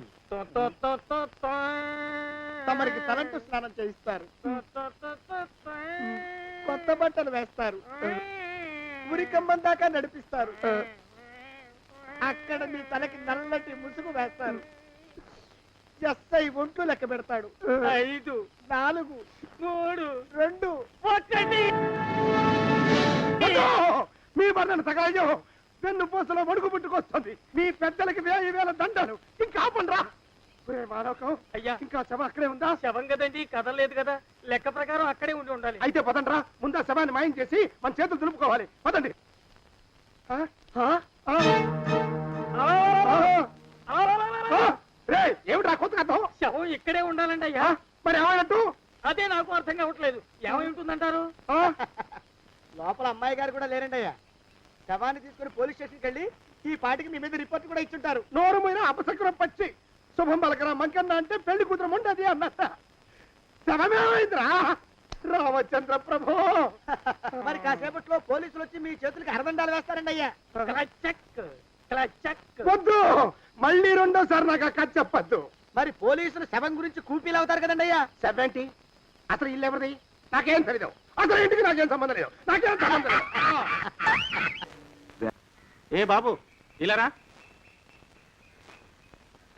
తమరికి తలంటు స్నానం చేయిస్తారు, కొత్త బట్టలు వేస్తారు, ఉరి కంబం దాకా నడిపిస్తారు. అక్కడ మీ తలకి నల్లటి ముసుగు వేస్తారు. ఎస్ఐ ఒంట్లు లెక్క పెడతాడు. 5, 4, 3, 2, 1. మీ మరణను తగాయో వెన్ను పూసలో వణుకు పుట్టుకొస్తుంది. మీ పెద్దలకి 1000 దండలు. ఇంకా ఆపండ్రా. ఒరే మానవకం, అయ్యా ఇంకా శవం అక్కడే ఉందా? శవం కదండి, కదలేదు కదా, లెక్క ప్రకారం అక్కడే ఉండి ఉండాలి. అయితే పదండ్రా, ముందా శవాన్ని మాయం చేసి మన చేతులు దులుపుకోవాలి. పదండి. ఆ? ఆ? ఆ? ఆ? రేయ్, ఏమిట్రా కొత్త కథం? శవం ఇక్కడే ఉండాలండి అయ్యా. మరి ఏమైనట్టు? అదే నాకు అర్థం కావట్లేదు. ఏమై ఉంటుందంటారు? లోపల అమ్మాయి గారు కూడా లేరండి అయ్యా. శవాన్ని తీసుకుని పోలీస్ స్టేషన్కి వెళ్ళి ఈ పాటికి మీ మీద రిపోర్ట్ కూడా ఇచ్చుంటారు. నోరు మీద అపశకునం పచ్చి శుభం పలకరా మంకన్న అంటే పెళ్లి కూతురు ఉండదు అన్నట్ట. శవమేమైందిరా? రామచంద్ర ప్రభు. మరి కాసేపట్లో పోలీసులు వచ్చి మీ చేతులకి అరదండాలు వేస్తారండి అయ్యా. వద్దు, మళ్ళీ రెండోసారి నాకు ఆ కథ చెప్పద్దు. మరి పోలీసులు శవం గురించి కూపీలు అవుతారు కదండి అయ్యా. సెవెంటీ అసలు ఇల్లు ఎవరిది? నాకేం తెలియదు. అసలు ఇంటికి నాకేం సంబంధం లేదు. నాకేం సంబంధం లేదు. ఏ బాబు ఇలారా.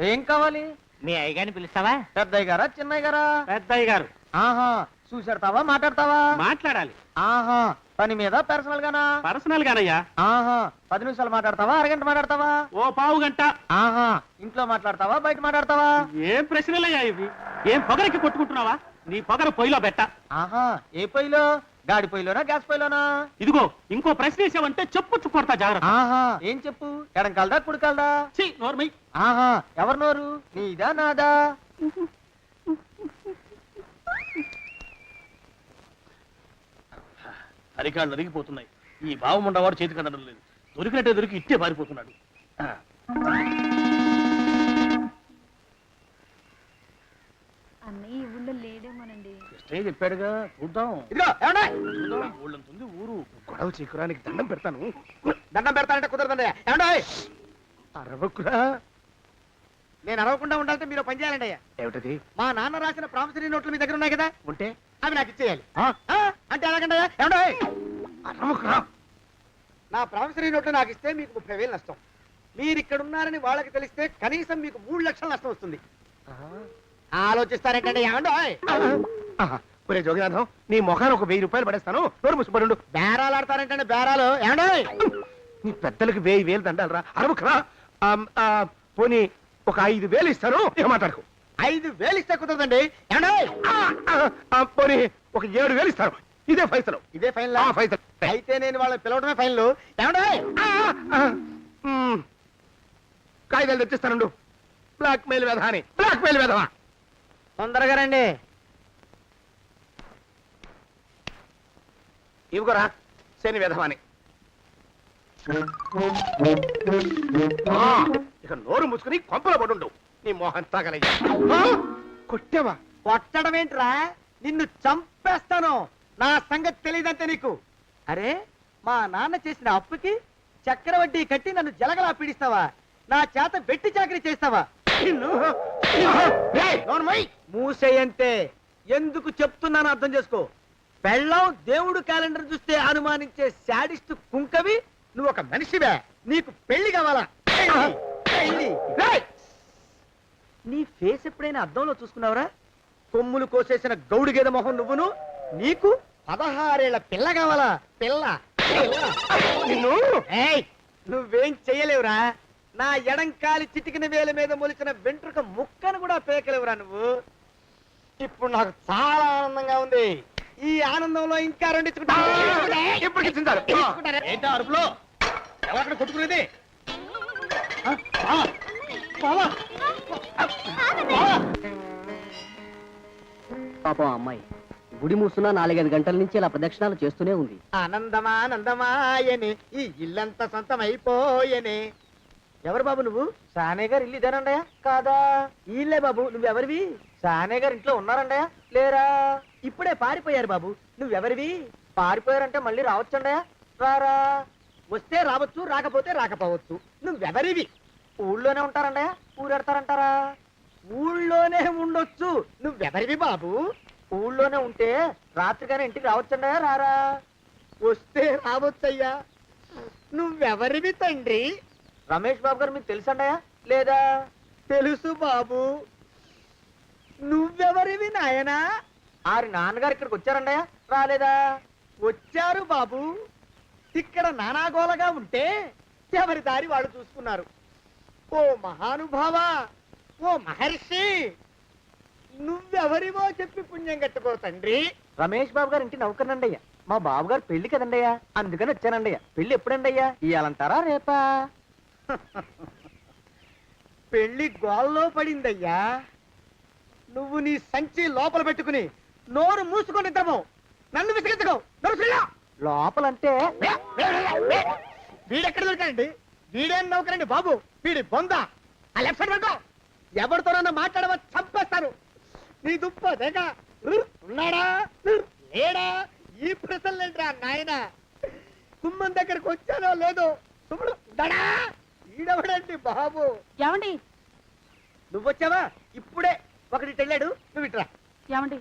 ఏం కావాలి? మీ అయ్యగారిని పిలుస్తావా? పెద్దయ్య గారా చిన్నయ్య గారా? పెద్దయ్య గారు. ఆహా, చూసాడతావా మాట్లాడతావా? మాట్లాడాలి. ఆహా, పని మీద పర్సనల్ గానా? పర్సనల్ గానయ్యా. ఆహా, 10 నిమిషాలు మాట్లాడతావా? అరగంట మాట్లాడతావా? ఓ పావు గంట. ఆహా, ఇంట్లో మాట్లాడతావా బయట మాట్లాడతావా? ఏం ప్రశ్నలయ్యా ఇవి? ఏం పొగరికి కొట్టుకుంటున్నావా? నీ పొగరు పొయ్యిలో పెట్ట. ఆహా, ఏ పొయ్యిలో? గాడి పొయ్యిలోనా గ్యాస్ పొయ్యిలోనా? ఇదిగో ఇంకో ప్రశ్న వేసావంటే చెప్పు కొడతా జాగ్రత్త. ఆహా, ఏం చెప్పు? ఎడం కాలదా కుడి కాలదా? ఛీ, నోర్మై. ఆహా, ఎవరి నోరు? నీదా నాదా? అరికాళ్ళు అరిగిపోతున్నాయి. ఈ భావం ఉండవాడు చేతికి అందడం లేదు. దొరికినట్టే దొరికి ఇట్టే పారిపోతున్నాడు. అన్నయ్య ఈ ఊళ్ళో లేడేమోనండి. స్టేజ్ చెప్పాడుగా, చూద్దాం. ఇదిగో ఏమండే? చూద్దాం, ఊళ్ళంతుంది ఊరు. గొడవ చీకురానికి దండం పెడతాను. దండం పెడతానంటే కుదరదండి. ఏమండే? అరవకురా. నేను అరవకుండా ఉండాలంటే మీరు పని చేయాలండి అయ్యా. ఏమిటది? మా నాన్న రాసిన ప్రామిసరీ నోట్లు మీ దగ్గర ఉన్నాయి కదా, ఉంటే అవి నాకు ఇచ్చేయాలి. ఆ? అంటే ఎలాగండి అయ్యా? ఏమండే? అరవకురా. నా ప్రామిసరీ నోట్లు నాకు ఇస్తే మీకు 30,000 నష్టం. మీరు ఇక్కడ ఉన్నారని వాళ్ళకి తెలిస్తే కనీసం మీకు 3 లక్షల నష్టం వస్తుంది. ఆలోచిస్తారేంటండి? ఏమండో? ఒరే జోగినాథం, నీ మొఖాన్ని ఒక 1000 రూపాయలు పడేస్తాను. నోరు ముసుపడు. బేరాలు ఆడతారేంటండి? బేరాలు ఏమండో? నీ పెద్దలకు 1000 దండాలరా. అరవకురా. పోనీ ఒక 5,000 ఇస్తాను. ఇక మాట్లాడుకో. 5,000 ఇస్తే కుదరదండి. ఏమండో? పోనీ ఒక 7,000 ఇస్తాను. ఇదే ఫైసలు. ఇదే ఫైన్ ఫైసలు. అయితే నేను వాళ్ళని పిలవడమే ఫైన్లు. ఏమండో? కాగితాలు తెచ్చిస్తాను. బ్లాక్ మెయిల్ వెధ అని. బ్లాక్ మెయిల్ వెధవా. తొందరగా రండి. ఇవ్వరా శని వెధవాని. ఇక నోరు ముసుకుని కొంపలో పడుండు. నీ మోహన్ తాగలయ్యా. కొట్టావా? కొట్టడం ఏంట్రా? నిన్ను చంపేస్తాను. నా సంగతి తెలియదంటే నీకు. అరే, మా నాన్న చేసిన అప్పుకి చక్రవడ్డీ కట్టి నన్ను జలగలా పీడిస్తావా? నా చేత వెట్టి చాకరీ చేస్తావా? మూసేయంతే. ఎందుకు చెప్తున్నాను అర్థం చేసుకో. పెళ్ళం దేవుడు క్యాలెండర్ చూస్తే అనుమానించే శాడిస్ట్ కుంకవి నువ్వు ఒక మనిషివే. నీకు పెళ్లి కావాలా? పెళ్లి. నీ ఫేస్ ఎప్పుడైనా అద్దంలో చూసుకున్నావురా? కొమ్ములు కోసేసిన గౌడు గేదె మొహం నువ్వును. నీకు 16 ఏళ్ల పిల్ల కావాలా? పిల్ల. నిన్ను ఏయ్, నువ్వేం చెయ్యలేవురా. నా ఎడంకాలి చిటికిన వేల మీద మొలిచిన వెంట్రుక ముక్కను కూడా పేకలేవురా నువ్వు. ఇప్పుడు నాకు చాలా ఆనందంగా ఉంది. ఈ ఆనందంలో ఇంకా రెండించుకుంటా. ఎప్పటికి చింతారు. ఏంటా అరుపులో? ఎవరక్కడ కొట్టుకునేది? పాపం అమ్మాయి గుడి మూసున్న 4-5 గంటల నుంచి ఇలా ప్రదక్షిణాలు చేస్తూనే ఉంది. ఆనందమానందమాయనే ఈ ఇల్లంతా సొంతమైపోయనే. ఎవరు బాబు నువ్వు? సానే గారు ఇల్లు ఇదేనండయా? కాదా? ఇల్లే బాబు. నువ్వెవరివి? సానే గారు ఇంట్లో ఉన్నారండయా? లేరా? ఇప్పుడే పారిపోయారు బాబు. నువ్వెవరివి? పారిపోయారంటే మళ్ళీ రావచ్చండయా? రారా? వస్తే రావచ్చు, రాకపోతే రాకపోవచ్చు. నువ్వెవరివి? ఊళ్ళోనే ఉంటారండయా? ఊరెడతారంటారా? ఊళ్ళోనే ఉండొచ్చు. నువ్వెవరివి బాబు? ఊళ్ళోనే ఉంటే రాత్రిగానే ఇంటికి రావచ్చండయా? రారా? వస్తే రావచ్చయ్యా. నువ్వెవరివి తండ్రి? రమేష్ బాబు గారు మీకు తెలుసండయా? లేదా? తెలుసు బాబు. నువ్వెవరివి నాయనా? ఆరి నాన్నగారు ఇక్కడికి వచ్చారండయ్యా రాలేదా? వచ్చారు బాబు. ఇక్కడ నానాగోలగా ఉంటే ఎవరి దారి వాళ్ళు చూసుకున్నారు. ఓ మహానుభావ, ఓ మహర్షి, నువ్వెవరివో చెప్పి పుణ్యం కట్టుకో తండ్రి. రమేష్ బాబు గారు ఇంటి నౌకర్నండయ్యా. మా బాబు గారు పెళ్లి కదండయ్యా, అందుకని వచ్చానండయ్యా. పెళ్లి ఎప్పుడండయ్యా? ఇయ్యాలంటారా రేపా? పెళ్లి గోల్లో పడిందయ్యా. నువ్వు నీ సంచి లోపల పెట్టుకుని నోరు మూసుకొని ఇద్దాము. నన్ను విసిగించకు. లోపలంటే వీడెక్కడ దొరికాడండి? వీడేం నౌకరండి బాబు, వీడి బొంద. ఆ లెఫ్ట్ సైడ్ పెట్టు. ఎవరితోనన్నా మాట్లాడవా చంపేస్తాను. నీ దుప్ప దేగ ఉన్నాడా లేడా ఈ ప్రశ్నలేంట్రా నాయన. గుమ్మం దగ్గరకు వచ్చానో లేదో సుమ్ముడు దడా. ఈడవడండి బాబు. ఏమండి నువ్వు వచ్చావా? ఇప్పుడే ఒకటి వెళ్ళాడు, నువ్వు ఇట్రా. ఏమండి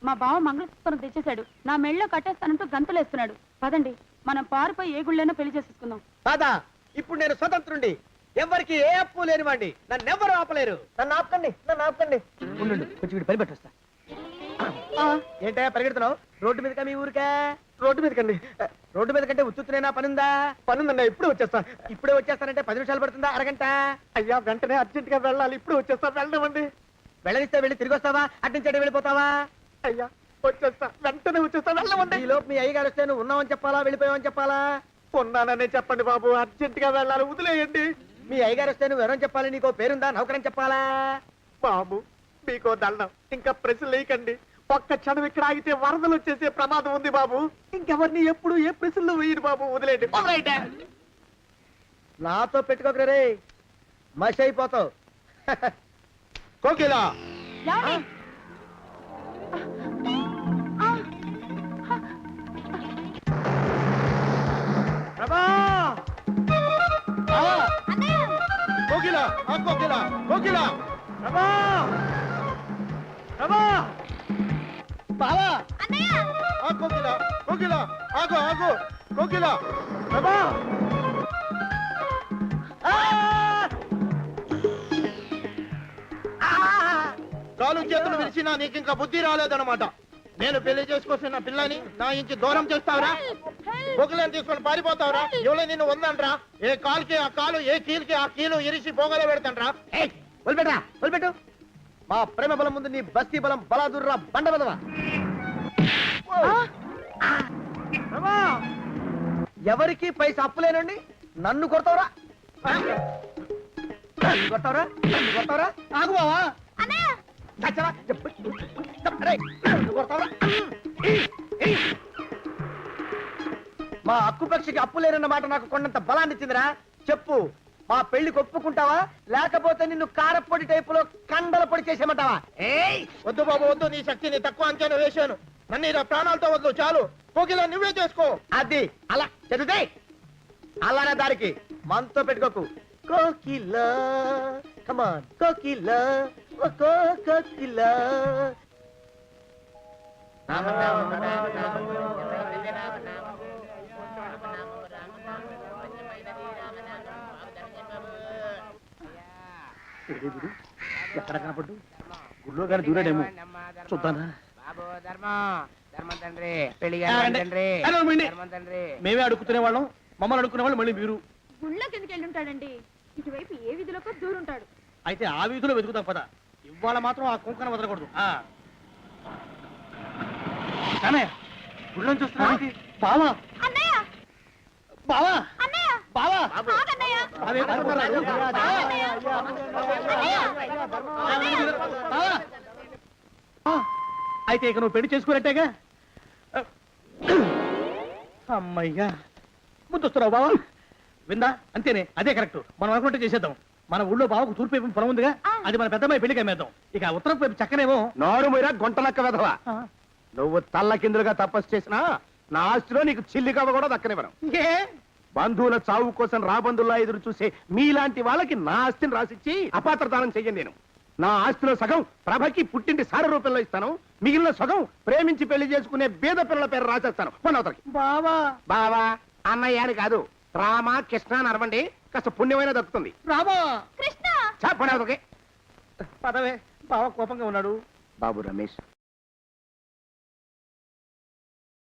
మా బావ మంగళసూత్రం తెచ్చేశాడు. నా మెళ్ళో కట్టేస్తానంటూ గంతులేస్తున్నాడు. పదండి మనం పారిపోయి ఏ గుళ్ళైనా పెళ్లి చేసేసుకుందాం. కాదా? ఇప్పుడు నేను స్వతంత్రుండి, ఎవరికి ఏ అప్పు లేనివాడి. నన్నెవ్వరు ఆపలేరు. నన్ను ఆపకండి, నన్ను ఆపకండి. ఉండు, కొంచెం వీడి పని పెట్టొస్తా. ఏంటా పరిగెడుతున్నావు? రోడ్డు మీదకా మీ ఊరికా? రోడ్డు మీదకండి. రోడ్డు మీద కంటే ఉత్తునేనా పనుందా? పనుందన్నా, ఇప్పుడే వచ్చేస్తా. ఇప్పుడే వచ్చేస్తానంటే 10 నిమిషాలు పడుతుందా? అరగంట? అయ్యా వెంటనే అర్జెంట్ గా వెళ్ళాలి. ఇప్పుడు వచ్చేస్తా. వెళ్ళమండి. వెళ్ళనిస్తే వెళ్ళి తిరిగి వస్తావా? అడ్డించే వెళ్ళిపోతావా? అయ్యా వచ్చేస్తా, వెంటనే వచ్చేస్తా. వెళ్ళమండి. ఈ లోపు మీ అయ్యగారు వస్తే నువ్వు ఉన్నావని చెప్పాలా, వెళ్ళిపోయావని చెప్పాలా? ఉన్నాననే చెప్పండి బాబు, అర్జెంట్ గా వెళ్ళాలి, వదిలేయండి. మీ అయ్యగారు వస్తే నువ్వు ఎవరని చెప్పాలి? నీకో పేరుందా? నౌకరని చెప్పాలా? బాబు మీకో దండం, ఇంకా ప్రశ్నలు లేకండి. ఒక్క క్షణం ఇక్కడ ఆగితే వరదలు వచ్చేసే ప్రమాదం ఉంది బాబు. ఇంకెవరిని ఎప్పుడు ఏ ప్రశ్నలు వేయరు బాబు, వదిలేయండి. నాతో పెట్టుకోకరే రే, మషి అయిపోతావు. కోకిలా కోకిలా కోకిలా కోకిలా బావా కోకిలా కోకిలా ఆగు ఆగు కోకిలా ప్రభా కాలు చేతులు విరిచినా నీకు ఇంకా బుద్ధి రాలేదన్నమాట. నేను పెళ్లి చేసుకొస్తున్న పిల్లని నా ఇంటి దూరం చేస్తావురా? బొగ్గులను తీసుకొని పారిపోతావురా? ఎవరో నిన్ను ఉందంట్రా? ఏ కాలుకి ఆ కాలు, ఏ కీలుకి ఆ కీలు ఇరిచి బొగలో పెడతాంట్రా? వదిలిపెట్టరా, వదిలిపెట్టు. మా ప్రేమ బలం ముందు నీ బస్తీ బలం బలాదుర్రా బండ బలవా. ఎవరికి పైసా అప్పులేనండి నన్ను కొడతావురా? కొడతావురా? కొడతావురా? ఆగు బావా. మా అక్కుపక్షికి అప్పు లేరన్న మాట నాకు కొండంత బలాన్ని ఇచ్చిందిరా. చెప్పు, మా పెళ్లికి ఒప్పుకుంటావా, లేకపోతే నిన్ను కారపొడి టైపులో కండల పొడి చేసేమంటావా? వద్దు బాబు వద్దు, నీ శక్తిని తక్కువ అంచనా వేశాను. నన్ను ఇలా ప్రాణాలతో వద్దు, చాలు. కోకిలా నువ్వే చేసుకో. అది అలా చదివితే అలానే దారికి మనతో పెట్టుకోకు. కోకిలా కమాన్ కోకిలా కోకిలా. ఎక్కడ కనపడ్డు? గుళ్ళో గాని దూరాడేమో, చూద్దానా? మేమే అడుగుతునే వాళ్ళం, మమ్మల్ని అడుక్కునే వాళ్ళు మళ్ళీ మీరు. గుళ్ళోకి ఎందుకు వెళ్ళి ఉంటాడండి? ఇటువైపు ఏ వీధిలోకి దూరుంటాడు. అయితే ఆ వీధిలో వెతుకుతాం పద. ఇవాళ మాత్రం ఆ కుంకన వదలకూడదు. గుళ్ళని చూస్తున్నా బావా, బావా, బావా. అయితే ఇక నువ్వు పెళ్లి చేసుకున్నట్టేగా? అమ్మయ్యా, ముందొస్తున్నావు బావా. విందా? అంతేనే, అదే కరెక్ట్. మనం అనుకుంటే చేసేద్దాం. మన ఊళ్ళో బావకు తూర్పు వైపు పొలం ఉందిగా, అది మన పెద్దమ్మాయి పెళ్లికి అమ్మేద్దాం. ఇక ఉత్తరం వైపు చక్కనేమో. నోరు మీరా గొంటలక్క వెధవా. నువ్వు తల్ల కిందులుగా తపస్సు చేసినా నా ఆస్తిలో నీకు చిల్లి కవ్వ కూడా దక్కనివ్వను. బంధువుల చావు కోసం రాబంధుల్లా ఎదురు చూసే మీలాంటి వాళ్ళకి నా ఆస్తిని రాసిచ్చి అపాత్రదానం చెయ్యను నేను. నా ఆస్తిలో సగం ప్రభకి పుట్టింటి సార రూపంలో ఇస్తాను, మిగిలిన సగం ప్రేమించి పెళ్లి చేసుకునే బీద పిల్లల పేరు రాసేస్తాను. పొన్నవతలకి బావా. బావా అన్నయ్య అని కాదు, రామ కృష్ణ అని అరవండి, కాస్త పుణ్యమైన దక్కుతుంది. రామా కృష్ణ చెప్పనవతలకి పదవే. బావ కోపంగా ఉన్నాడు, బాబు రమేష్